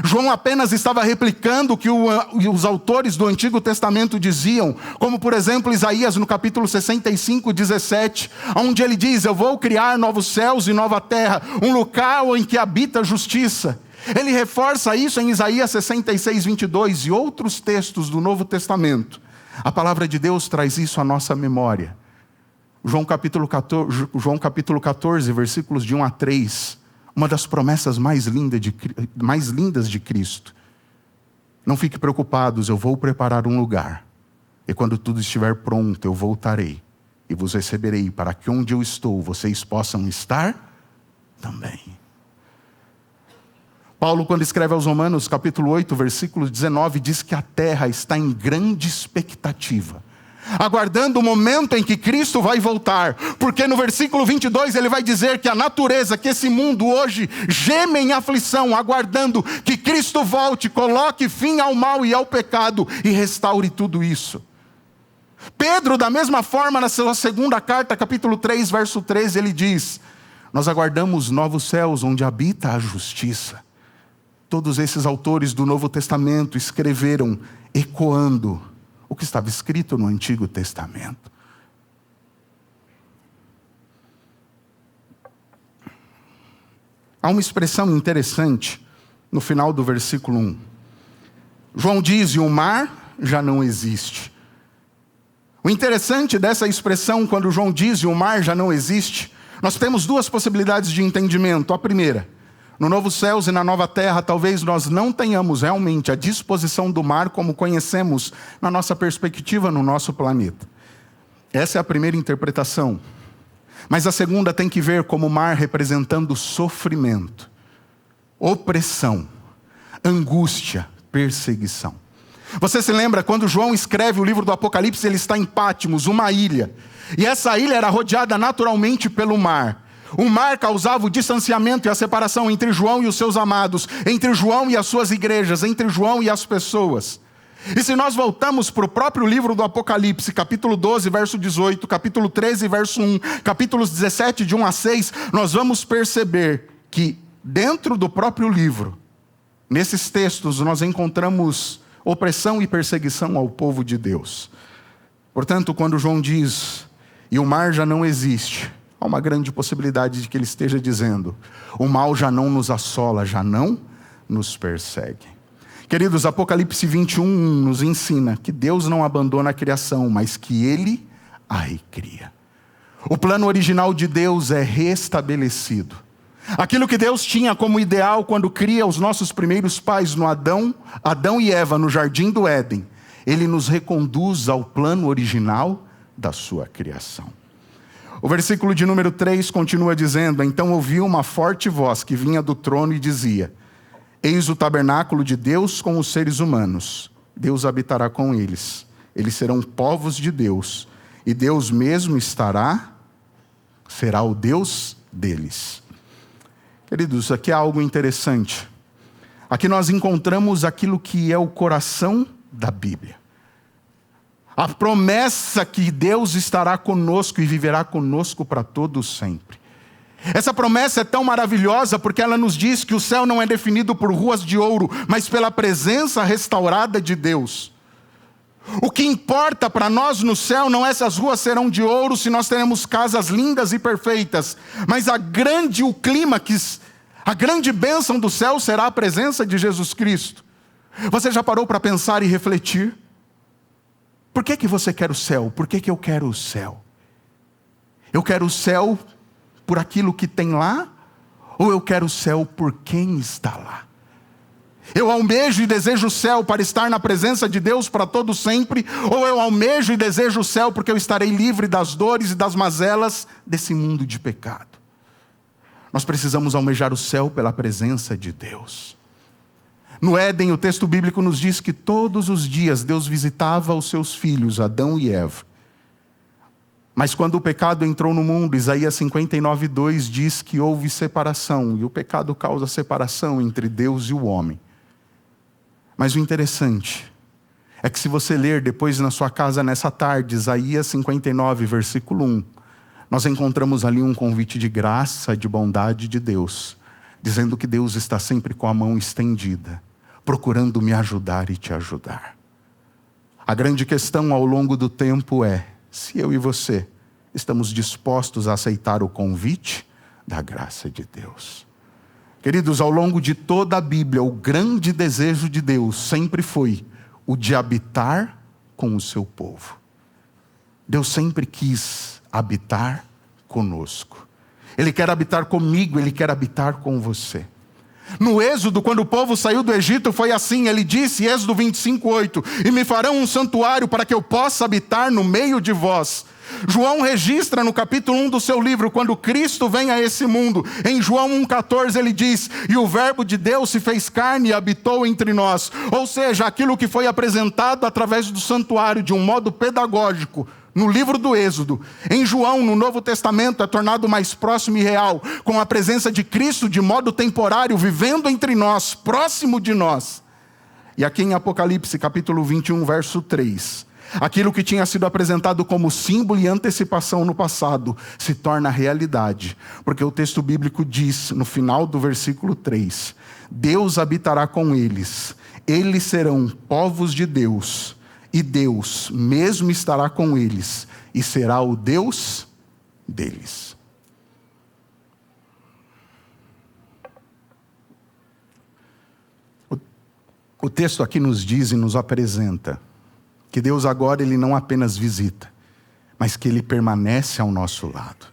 João apenas estava replicando o que os autores do Antigo Testamento diziam, como por exemplo Isaías no capítulo 65, 17, onde ele diz: eu vou criar novos céus e nova terra, um local em que habita a justiça. Ele reforça isso em Isaías 66, 22 e outros textos do Novo Testamento. A palavra de Deus traz isso à nossa memória. João capítulo 14, versículos de 1 a 3, uma das promessas mais lindas de Cristo. Não fique preocupados, eu vou preparar um lugar, e quando tudo estiver pronto, eu voltarei, e vos receberei, para que onde eu estou, vocês possam estar também. Paulo, quando escreve aos Romanos, capítulo 8, versículo 19, diz que a terra está em grande expectativa, aguardando o momento em que Cristo vai voltar, porque no versículo 22 ele vai dizer que a natureza, que esse mundo hoje geme em aflição, aguardando que Cristo volte, coloque fim ao mal e ao pecado e restaure tudo isso. Pedro, da mesma forma, na sua segunda carta, capítulo 3, verso 13, ele diz: nós aguardamos novos céus onde habita a justiça. Todos esses autores do Novo Testamento escreveram ecoando o que estava escrito no Antigo Testamento. Há uma expressão interessante no final do versículo 1. João diz: e o mar já não existe. O interessante dessa expressão, quando João diz: e o mar já não existe, nós temos duas possibilidades de entendimento. A primeira: no novo céus e na nova terra, talvez nós não tenhamos realmente a disposição do mar como conhecemos na nossa perspectiva no nosso planeta. Essa é a primeira interpretação. Mas a segunda tem que ver como o mar representando sofrimento, opressão, angústia, perseguição. Você se lembra quando João escreve o livro do Apocalipse, ele está em Patmos, uma ilha. E essa ilha era rodeada naturalmente pelo mar. O mar causava o distanciamento e a separação entre João e os seus amados, entre João e as suas igrejas, entre João e as pessoas. E se nós voltamos para o próprio livro do Apocalipse, capítulo 12, verso 18, capítulo 13, verso 1, capítulos 17, de 1 a 6, nós vamos perceber que dentro do próprio livro, nesses textos, nós encontramos opressão e perseguição ao povo de Deus. Portanto, quando João diz: e o mar já não existe, há uma grande possibilidade de que ele esteja dizendo: o mal já não nos assola, já não nos persegue. Queridos, Apocalipse 21 nos ensina que Deus não abandona a criação, mas que Ele a recria. O plano original de Deus é restabelecido. Aquilo que Deus tinha como ideal quando cria os nossos primeiros pais no Adão e Eva no jardim do Éden, Ele nos reconduz ao plano original da sua criação. O versículo de número 3 continua dizendo: então ouvi uma forte voz que vinha do trono e dizia: eis o tabernáculo de Deus com os seres humanos. Deus habitará com eles. eles serão povos de Deus, e Deus mesmo será o Deus deles. Queridos, aqui é algo interessante. Aqui nós encontramos aquilo que é o coração da Bíblia. A promessa que Deus estará conosco e viverá conosco para todo sempre. Essa promessa é tão maravilhosa porque ela nos diz que o céu não é definido por ruas de ouro, mas pela presença restaurada de Deus. O que importa para nós no céu não é se as ruas serão de ouro, se nós teremos casas lindas e perfeitas, mas a grande bênção do céu será a presença de Jesus Cristo. Você já parou para pensar e refletir? Por que você quer o céu? Por que eu quero o céu? Eu quero o céu por aquilo que tem lá? Ou eu quero o céu por quem está lá? Eu almejo e desejo o céu para estar na presença de Deus para todo sempre? Ou eu almejo e desejo o céu porque eu estarei livre das dores e das mazelas desse mundo de pecado? Nós precisamos almejar o céu pela presença de Deus. No Éden, o texto bíblico nos diz que todos os dias Deus visitava os seus filhos, Adão e Eva. Mas quando o pecado entrou no mundo, Isaías 59:2 diz que houve separação, e o pecado causa separação entre Deus e o homem. Mas o interessante é que se você ler depois na sua casa nessa tarde, Isaías 59, versículo 1, nós encontramos ali um convite de graça, de bondade de Deus, dizendo que Deus está sempre com a mão estendida, procurando me ajudar e te ajudar. A grande questão ao longo do tempo é se eu e você estamos dispostos a aceitar o convite da graça de Deus. Queridos, ao longo de toda a Bíblia, o grande desejo de Deus sempre foi o de habitar com o seu povo. Deus sempre quis habitar conosco. Ele quer habitar comigo, Ele quer habitar com você. No Êxodo, quando o povo saiu do Egito, foi assim, ele disse, Êxodo 25:8, e me farão um santuário para que eu possa habitar no meio de vós. João registra no capítulo 1 do seu livro, quando Cristo vem a esse mundo, em João 1,14 ele diz, e o verbo de Deus se fez carne e habitou entre nós. Ou seja, aquilo que foi apresentado através do santuário de um modo pedagógico, no livro do Êxodo, em João, no Novo Testamento, é tornado mais próximo e real, com a presença de Cristo de modo temporário, vivendo entre nós, próximo de nós. E aqui em Apocalipse, capítulo 21, verso 3, aquilo que tinha sido apresentado como símbolo e antecipação no passado, se torna realidade, porque o texto bíblico diz, no final do versículo 3, Deus habitará com eles, eles serão povos de Deus, e Deus mesmo estará com eles, e será o Deus deles. O texto aqui nos diz e nos apresenta que Deus agora Ele não apenas visita, mas que Ele permanece ao nosso lado.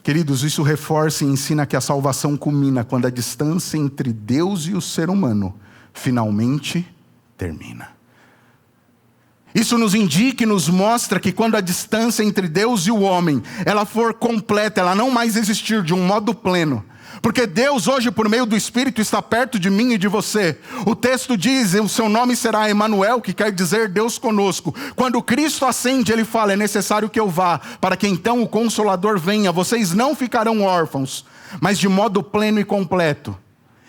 Queridos, isso reforça e ensina que a salvação culmina quando a distância entre Deus e o ser humano finalmente termina. Isso nos indica e nos mostra que quando a distância entre Deus e o homem, ela for completa, ela não mais existir de um modo pleno, porque Deus hoje por meio do Espírito está perto de mim e de você. O texto diz, o seu nome será Emanuel, que quer dizer Deus conosco. Quando Cristo ascende, Ele fala, é necessário que eu vá, para que então o Consolador venha. Vocês não ficarão órfãos, mas de modo pleno e completo.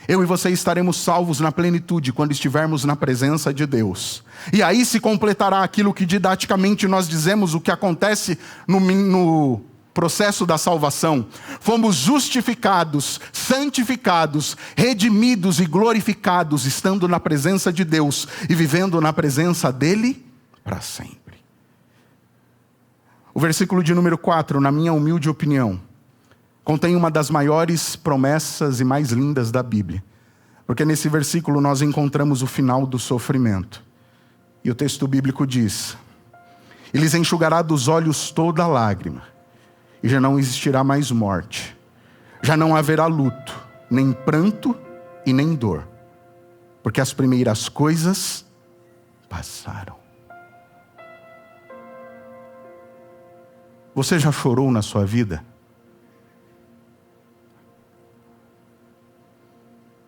Eu e você estaremos salvos na plenitude quando estivermos na presença de Deus. E aí se completará aquilo que didaticamente nós dizemos, o que acontece no processo da salvação. Fomos justificados, santificados, redimidos e glorificados, estando na presença de Deus e vivendo na presença dEle para sempre. O versículo de número 4, na minha humilde opinião, contém uma das maiores promessas e mais lindas da Bíblia. Porque nesse versículo nós encontramos o final do sofrimento. E o texto bíblico diz, e lhes enxugará dos olhos toda lágrima, e já não existirá mais morte. Já não haverá luto, nem pranto e nem dor, porque as primeiras coisas passaram. Você já chorou na sua vida?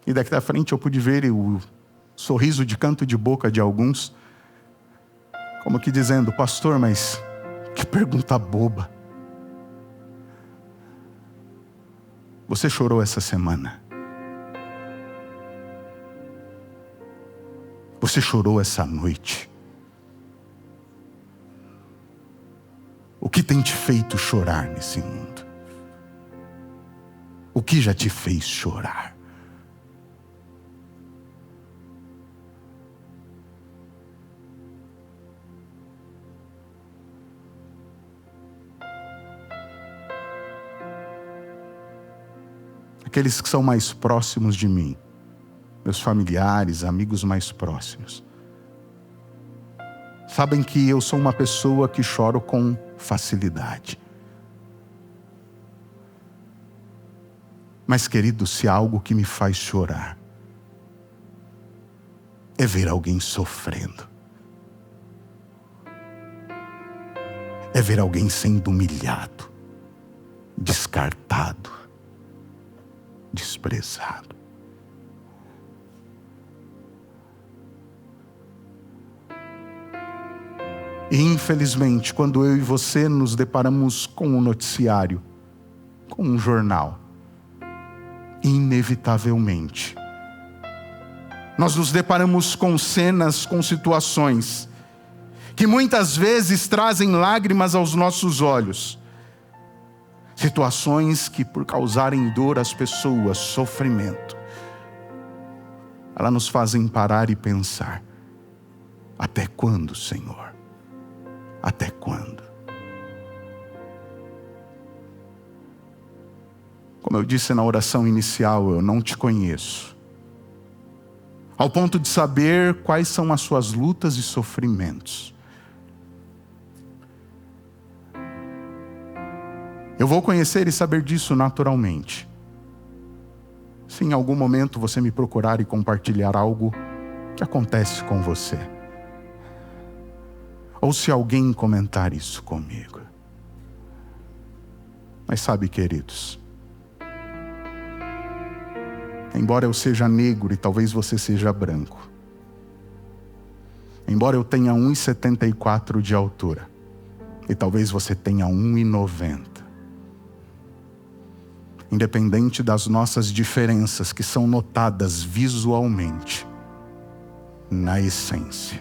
E daqui da frente eu pude ver o sorriso de canto de boca de alguns, Como que dizendo: pastor, mas que pergunta boba. Você chorou essa semana? Você chorou essa noite? O que tem te feito chorar nesse mundo? O que já te fez chorar? Aqueles que são mais próximos de mim, meus familiares, amigos mais próximos, sabem que eu sou uma pessoa que choro com facilidade. Mas, querido, se há algo que me faz chorar, é ver alguém sofrendo. É ver alguém sendo humilhado, descartado, desprezado. E infelizmente, quando eu e você nos deparamos com um noticiário, com um jornal, inevitavelmente, nós nos deparamos com cenas, com situações, que muitas vezes trazem lágrimas aos nossos olhos. Situações que, por causarem dor às pessoas, sofrimento, elas nos fazem parar e pensar: até quando, Senhor? Até quando? Como eu disse na oração inicial, eu não te conheço, ao ponto de saber quais são as suas lutas e sofrimentos. Eu vou conhecer e saber disso naturalmente, se em algum momento você me procurar e compartilhar algo que acontece com você, ou se alguém comentar isso comigo. Mas sabe, queridos, embora eu seja negro e talvez você seja branco, embora eu tenha 1,74 de altura e talvez você tenha 1,90, independente das nossas diferenças que são notadas visualmente, na essência,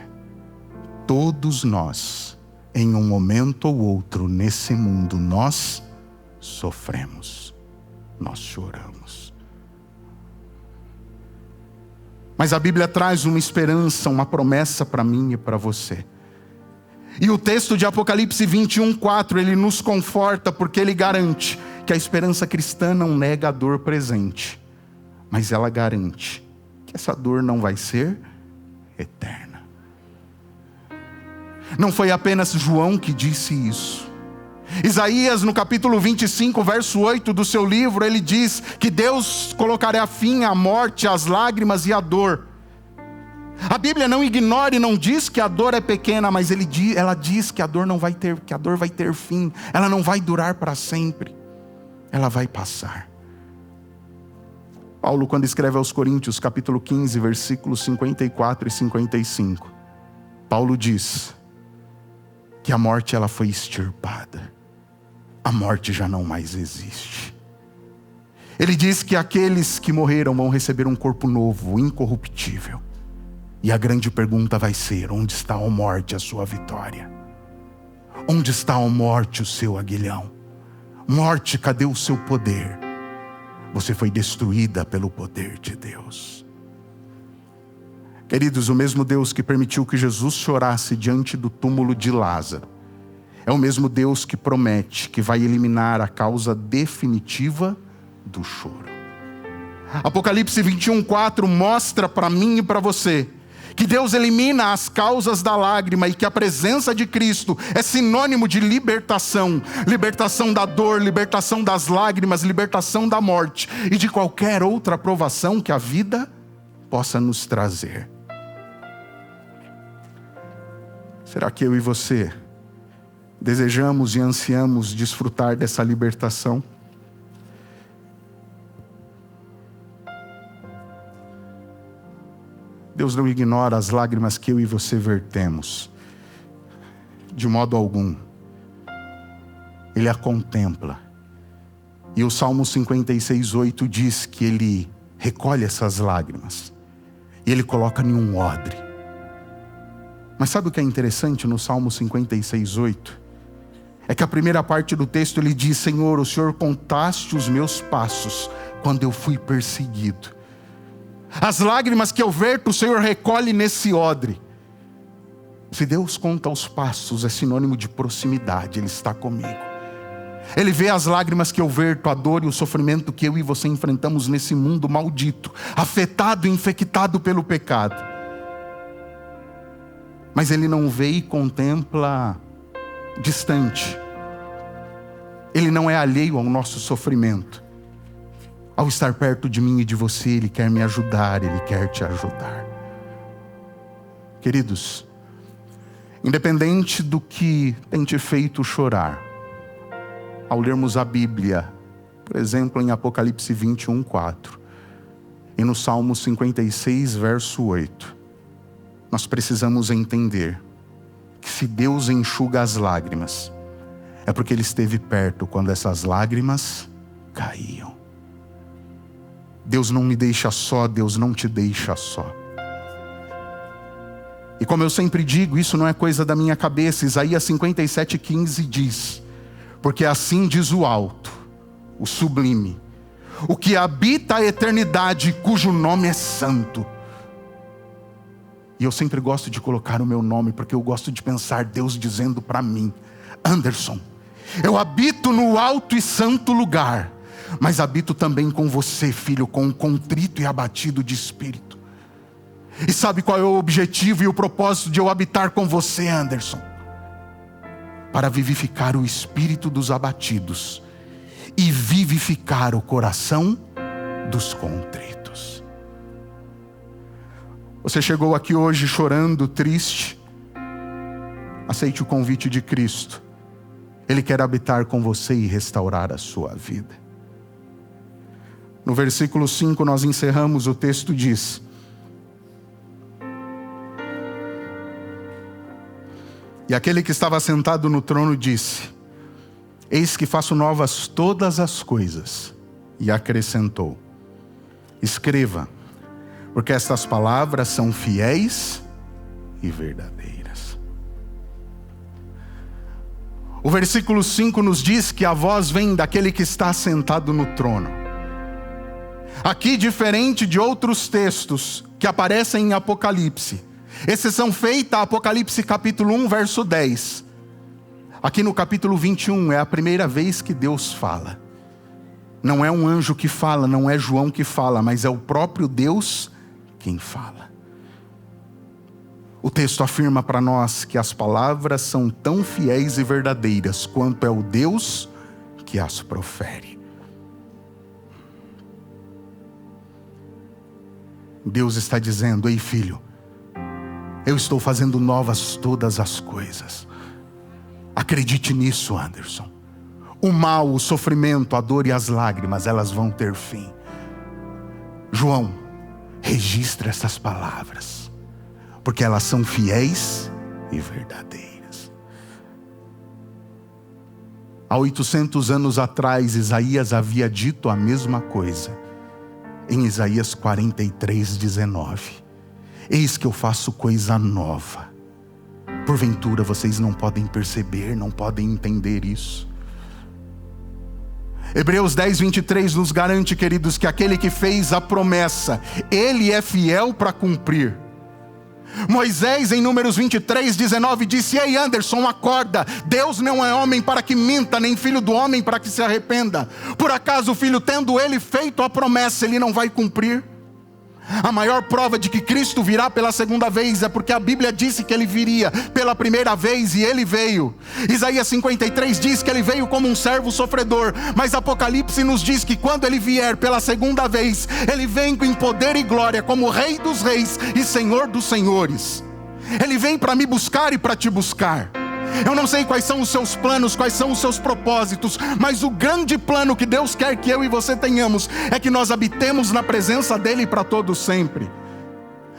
todos nós, em um momento ou outro nesse mundo, nós sofremos, nós choramos. Mas a Bíblia traz uma esperança, uma promessa para mim e para você. E o texto de Apocalipse 21:4, ele nos conforta porque ele garante que a esperança cristã não nega a dor presente, mas ela garante que essa dor não vai ser eterna. Não foi apenas João que disse isso. Isaías, no capítulo 25, verso 8 do seu livro, ele diz que Deus colocará fim à morte, às lágrimas e à dor. A Bíblia não ignora e não diz que a dor é pequena, mas ela diz que a dor não vai ter, que a dor vai ter fim. Ela não vai durar para sempre. Ela vai passar. Paulo, quando escreve aos Coríntios, capítulo 15, versículos 54 e 55, Paulo diz que a morte ela foi extirpada. A morte já não mais existe. Ele diz que aqueles que morreram vão receber um corpo novo, incorruptível. E a grande pergunta vai ser: onde está, ó morte, a sua vitória? Onde está, ó morte, o seu aguilhão? Morte, cadê o seu poder? Você foi destruída pelo poder de Deus. Queridos, o mesmo Deus que permitiu que Jesus chorasse diante do túmulo de Lázaro, é o mesmo Deus que promete que vai eliminar a causa definitiva do choro. Apocalipse 21:4 mostra para mim e para você que Deus elimina as causas da lágrima e que a presença de Cristo é sinônimo de libertação. Libertação da dor, libertação das lágrimas, libertação da morte e de qualquer outra provação que a vida possa nos trazer. Será que eu e você desejamos e ansiamos desfrutar dessa libertação? Deus não ignora as lágrimas que eu e você vertemos. De modo algum. Ele a contempla. E o Salmo 56:8 diz que ele recolhe essas lágrimas e ele coloca em um odre. Mas sabe o que é interessante no Salmo 56:8? É que a primeira parte do texto ele diz: Senhor, o Senhor contaste os meus passos quando eu fui perseguido. As lágrimas que eu verto, o Senhor recolhe nesse odre. Se Deus conta os passos, é sinônimo de proximidade, Ele está comigo. Ele vê as lágrimas que eu verto, a dor e o sofrimento que eu e você enfrentamos nesse mundo maldito, afetado e infectado pelo pecado. Mas Ele não vê e contempla distante. Ele não é alheio ao nosso sofrimento. Ao estar perto de mim e de você, Ele quer me ajudar, Ele quer te ajudar. Queridos, independente do que tem te feito chorar, ao lermos a Bíblia, por exemplo, em Apocalipse 21:4, e no Salmo 56, verso 8, nós precisamos entender que se Deus enxuga as lágrimas, é porque Ele esteve perto quando essas lágrimas caíam. Deus não me deixa só, Deus não te deixa só. E como eu sempre digo, isso não é coisa da minha cabeça. Isaías 57:15 diz: porque assim diz o alto, o sublime, o que habita a eternidade, cujo nome é santo. E eu sempre gosto de colocar o meu nome, porque eu gosto de pensar Deus dizendo para mim: Anderson, eu habito no alto e santo lugar, mas habito também com você, filho, com um contrito e abatido de espírito. E sabe qual é o objetivo e o propósito de eu habitar com você, Anderson? Para vivificar o espírito dos abatidos e vivificar o coração dos contritos. Você chegou aqui hoje chorando, triste? Aceite o convite de Cristo. Ele quer habitar com você e restaurar a sua vida. No versículo 5 nós encerramos, o texto diz: e aquele que estava sentado no trono disse: eis que faço novas todas as coisas. E acrescentou: escreva, porque estas palavras são fiéis e verdadeiras. O versículo 5 nos diz que a voz vem daquele que está sentado no trono. Aqui, diferente de outros textos que aparecem em Apocalipse, exceção feita a Apocalipse capítulo 1, verso 10. Aqui no capítulo 21 é a primeira vez que Deus fala. Não é um anjo que fala, não é João que fala, mas é o próprio Deus quem fala. O texto afirma para nós que as palavras são tão fiéis e verdadeiras quanto é o Deus que as profere. Deus está dizendo: ei, filho, eu estou fazendo novas todas as coisas. Acredite nisso, Anderson. O mal, o sofrimento, a dor e as lágrimas, elas vão ter fim. João, registra essas palavras, porque elas são fiéis e verdadeiras. Há 800 anos atrás, Isaías havia dito a mesma coisa. Em Isaías 43:19. Eis que eu faço coisa nova. Porventura vocês não podem perceber, não podem entender isso. Hebreus 10:23 nos garante, queridos, que aquele que fez a promessa, Ele é fiel para cumprir. Moisés, em Números 23:19, disse: ei, Anderson, acorda, Deus não é homem para que minta, nem filho do homem para que se arrependa. Por acaso o filho, tendo ele feito a promessa, ele não vai cumprir? A maior prova de que Cristo virá pela segunda vez é porque a Bíblia disse que Ele viria pela primeira vez e Ele veio. Isaías 53 diz que Ele veio como um servo sofredor, mas Apocalipse nos diz que quando Ele vier pela segunda vez, Ele vem em poder e glória como Rei dos reis e Senhor dos senhores. Ele vem para me buscar e para te buscar. Eu não sei quais são os seus planos, quais são os seus propósitos, mas o grande plano que Deus quer que eu e você tenhamos é que nós habitemos na presença dEle para todo sempre.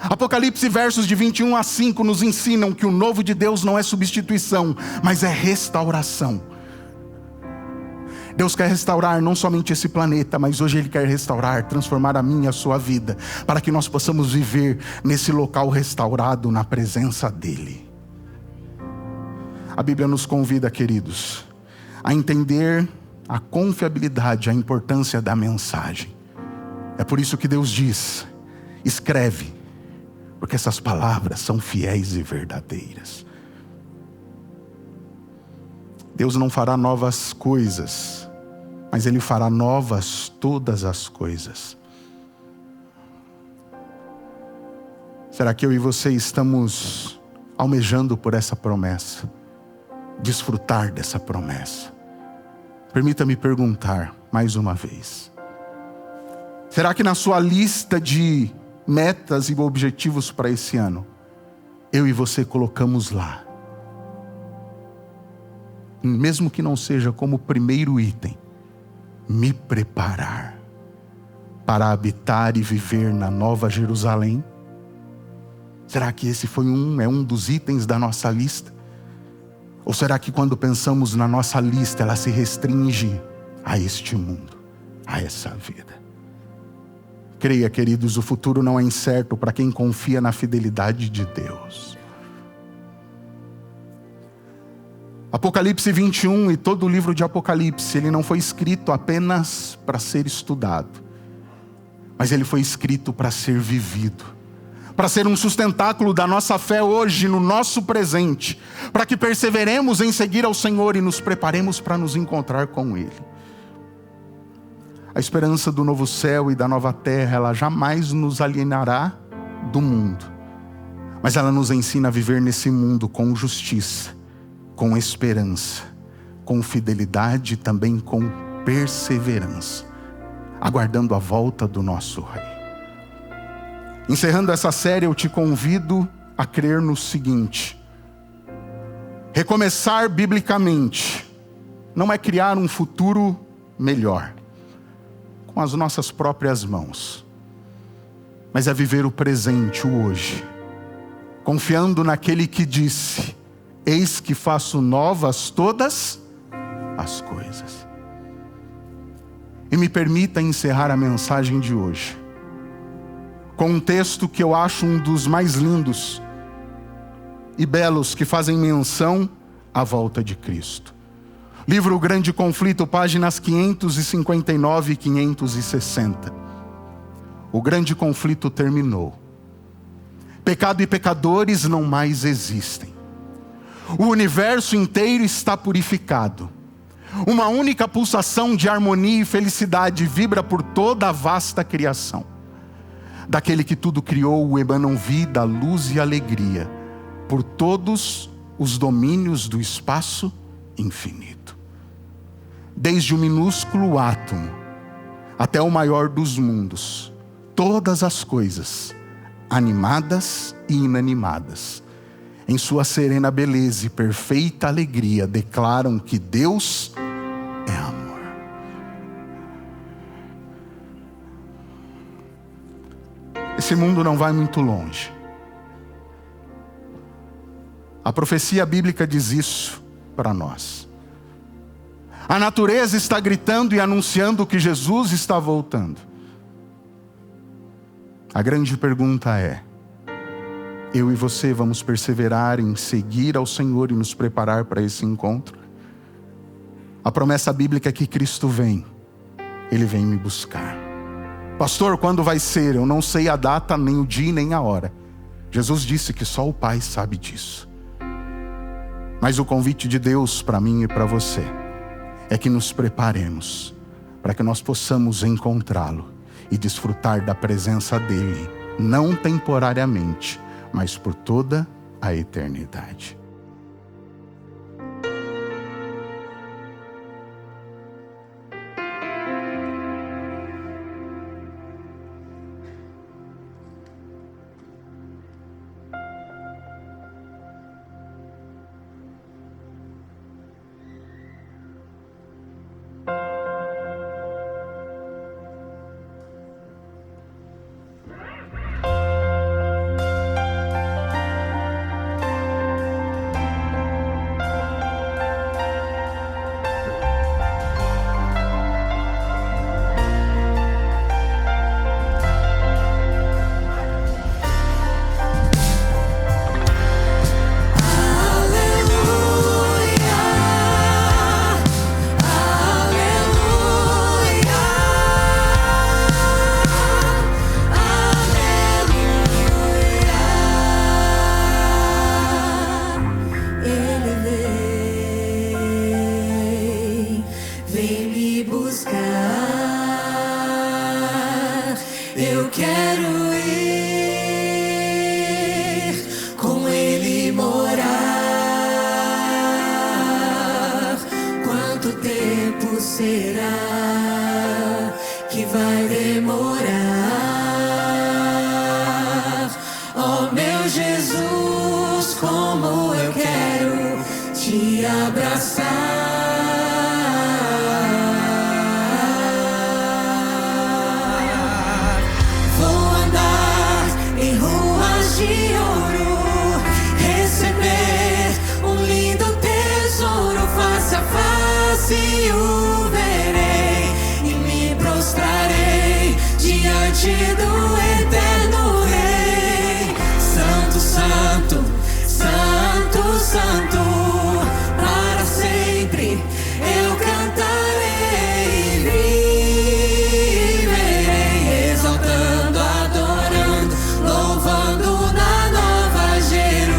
Apocalipse versos de 21 a 5 nos ensinam que o novo de Deus não é substituição, mas é restauração. Deus quer restaurar não somente esse planeta, mas hoje Ele quer restaurar, transformar a minha e a sua vida, para que nós possamos viver nesse local restaurado na presença dEle. A Bíblia nos convida, queridos, a entender a confiabilidade, a importância da mensagem. É por isso que Deus diz: escreve, porque essas palavras são fiéis e verdadeiras. Deus não fará novas coisas, mas Ele fará novas todas as coisas. Será que eu e você estamos almejando por essa promessa? Desfrutar dessa promessa? Permita-me perguntar mais uma vez. Será que na sua lista de metas e objetivos para esse ano, eu e você colocamos lá, mesmo que não seja como primeiro item, me preparar para habitar e viver na Nova Jerusalém? Será que esse é um dos itens da nossa lista? Ou será que quando pensamos na nossa lista, ela se restringe a este mundo, a essa vida? Creia, queridos, o futuro não é incerto para quem confia na fidelidade de Deus. Apocalipse 21 e todo o livro de Apocalipse, ele não foi escrito apenas para ser estudado, mas ele foi escrito para ser vivido, para ser um sustentáculo da nossa fé hoje, no nosso presente, para que perseveremos em seguir ao Senhor e nos preparemos para nos encontrar com Ele. A esperança do novo céu e da nova terra, ela jamais nos alienará do mundo, mas ela nos ensina a viver nesse mundo com justiça, com esperança, com fidelidade e também com perseverança, aguardando a volta do nosso Rei. Encerrando essa série, eu te convido a crer no seguinte: recomeçar biblicamente não é criar um futuro melhor com as nossas próprias mãos, mas é viver o presente, o hoje, confiando naquele que disse: eis que faço novas todas as coisas. E me permita encerrar a mensagem de hoje com um texto que eu acho um dos mais lindos e belos, que fazem menção à volta de Cristo. Livro O Grande Conflito, páginas 559 e 560. O grande conflito terminou. Pecado e pecadores não mais existem. O universo inteiro está purificado. Uma única pulsação de harmonia e felicidade vibra por toda a vasta criação. Daquele que tudo criou emanam vida, luz e alegria por todos os domínios do espaço infinito. Desde o minúsculo átomo até o maior dos mundos, todas as coisas, animadas e inanimadas, em sua serena beleza e perfeita alegria, declaram que Deus é amor. Esse mundo não vai muito longe. A profecia bíblica diz isso para nós. A natureza está gritando e anunciando que Jesus está voltando. A grande pergunta é: eu e você vamos perseverar em seguir ao Senhor e nos preparar para esse encontro? A promessa bíblica é que Cristo vem. Ele vem me buscar. Pastor, quando vai ser? Eu não sei a data, nem o dia, nem a hora. Jesus disse que só o Pai sabe disso. Mas o convite de Deus para mim e para você é que nos preparemos para que nós possamos encontrá-lo e desfrutar da presença dele, não temporariamente, mas por toda a eternidade. eu quero ir com Ele morar. Quanto tempo será que vai demorar? Oh meu Jesus, como eu quero te abraçar. Se o verei e me prostrarei diante do eterno Rei. Santo, santo, santo, santo, para sempre eu cantarei e viverei, exaltando, adorando, louvando na Nova Jerusalém.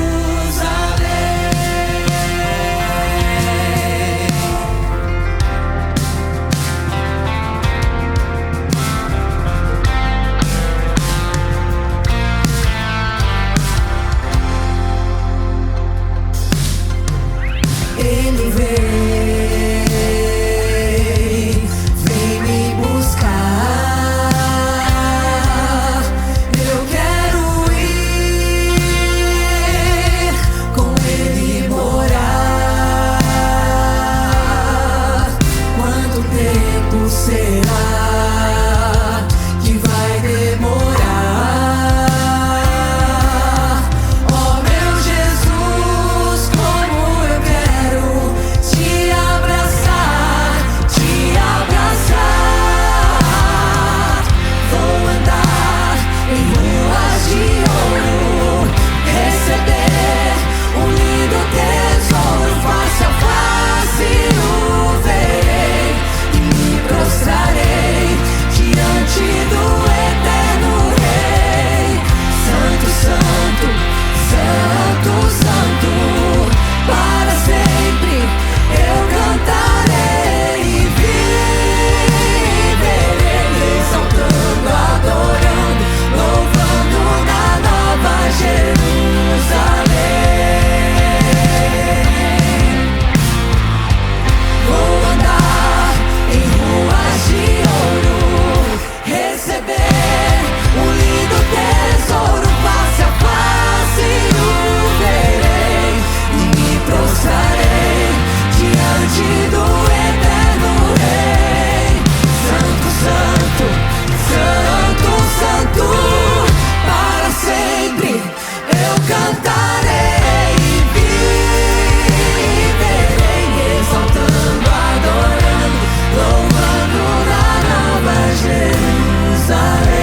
Ele vem me buscar. Eu quero ir com Ele morar. Quanto tempo será que vai demorar? Oh meu Jesus, como eu quero te abraçar, te abraçar. Vou andar em ruas de ouro, receber um lindo tesouro. Face a face o verei e me prostrarei diante do eterno Rei. Santo, santo, santo, santo, para sempre eu cantarei e viverei, exaltando, adorando, louvando na Nova Jerusalém. Vou andar em ruas de ouro, receber um lindo tesouro. Face a face o verei e me prostrarei diante do eterno Rei. Santo, santo, santo, santo, para sempre eu cantarei e viverei, exaltando, adorando, louvando na Nova Jerusalém.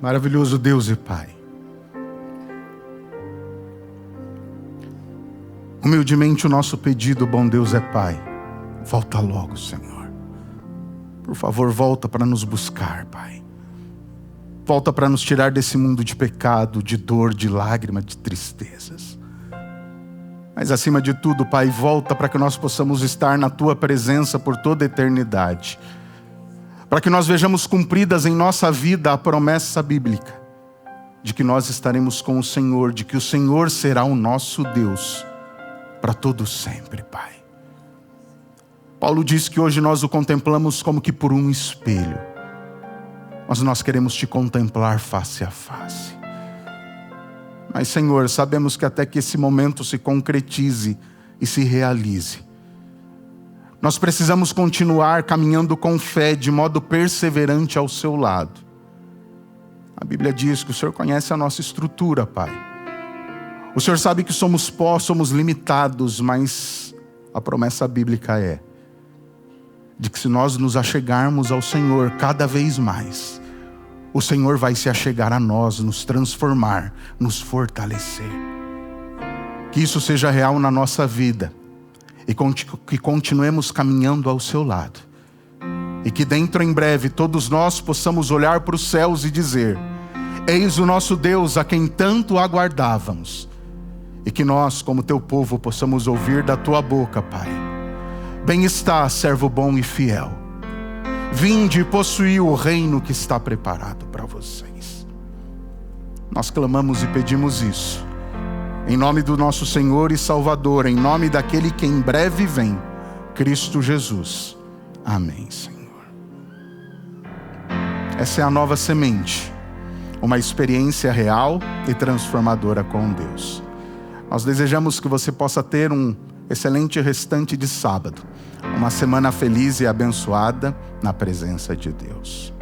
Maravilhoso Deus e Pai, humildemente o nosso pedido, bom Deus é Pai, volta logo, Senhor. Por favor, volta para nos buscar, Pai. Volta para nos tirar desse mundo de pecado, de dor, de lágrima, de tristezas. Mas acima de tudo, Pai, volta para que nós possamos estar na Tua presença por toda a eternidade. Para que nós vejamos cumpridas em nossa vida a promessa bíblica de que nós estaremos com o Senhor, de que o Senhor será o nosso Deus para todo sempre, Pai. Paulo diz que hoje nós o contemplamos como que por um espelho, mas nós queremos te contemplar face a face. Mas, Senhor, sabemos que até que esse momento se concretize e se realize, nós precisamos continuar caminhando com fé, de modo perseverante ao seu lado. A Bíblia diz que o Senhor conhece a nossa estrutura, Pai. O Senhor sabe que somos pó, somos limitados, mas a promessa bíblica é de que se nós nos achegarmos ao Senhor cada vez mais, o Senhor vai se achegar a nós, nos transformar, nos fortalecer. Que isso seja real na nossa vida. e que continuemos caminhando ao seu lado. E que dentro em breve todos nós possamos olhar para os céus e dizer: eis o nosso Deus a quem tanto aguardávamos. E que nós, como teu povo, possamos ouvir da tua boca, Pai: bem está, servo bom e fiel. Vinde e possuí o reino que está preparado para vocês. Nós clamamos e pedimos isso, em nome do nosso Senhor e Salvador, em nome daquele que em breve vem, Cristo Jesus. Amém, Senhor. Essa é a nova semente, uma experiência real e transformadora com Deus. Nós desejamos que você possa ter um excelente restante de sábado, uma semana feliz e abençoada na presença de Deus.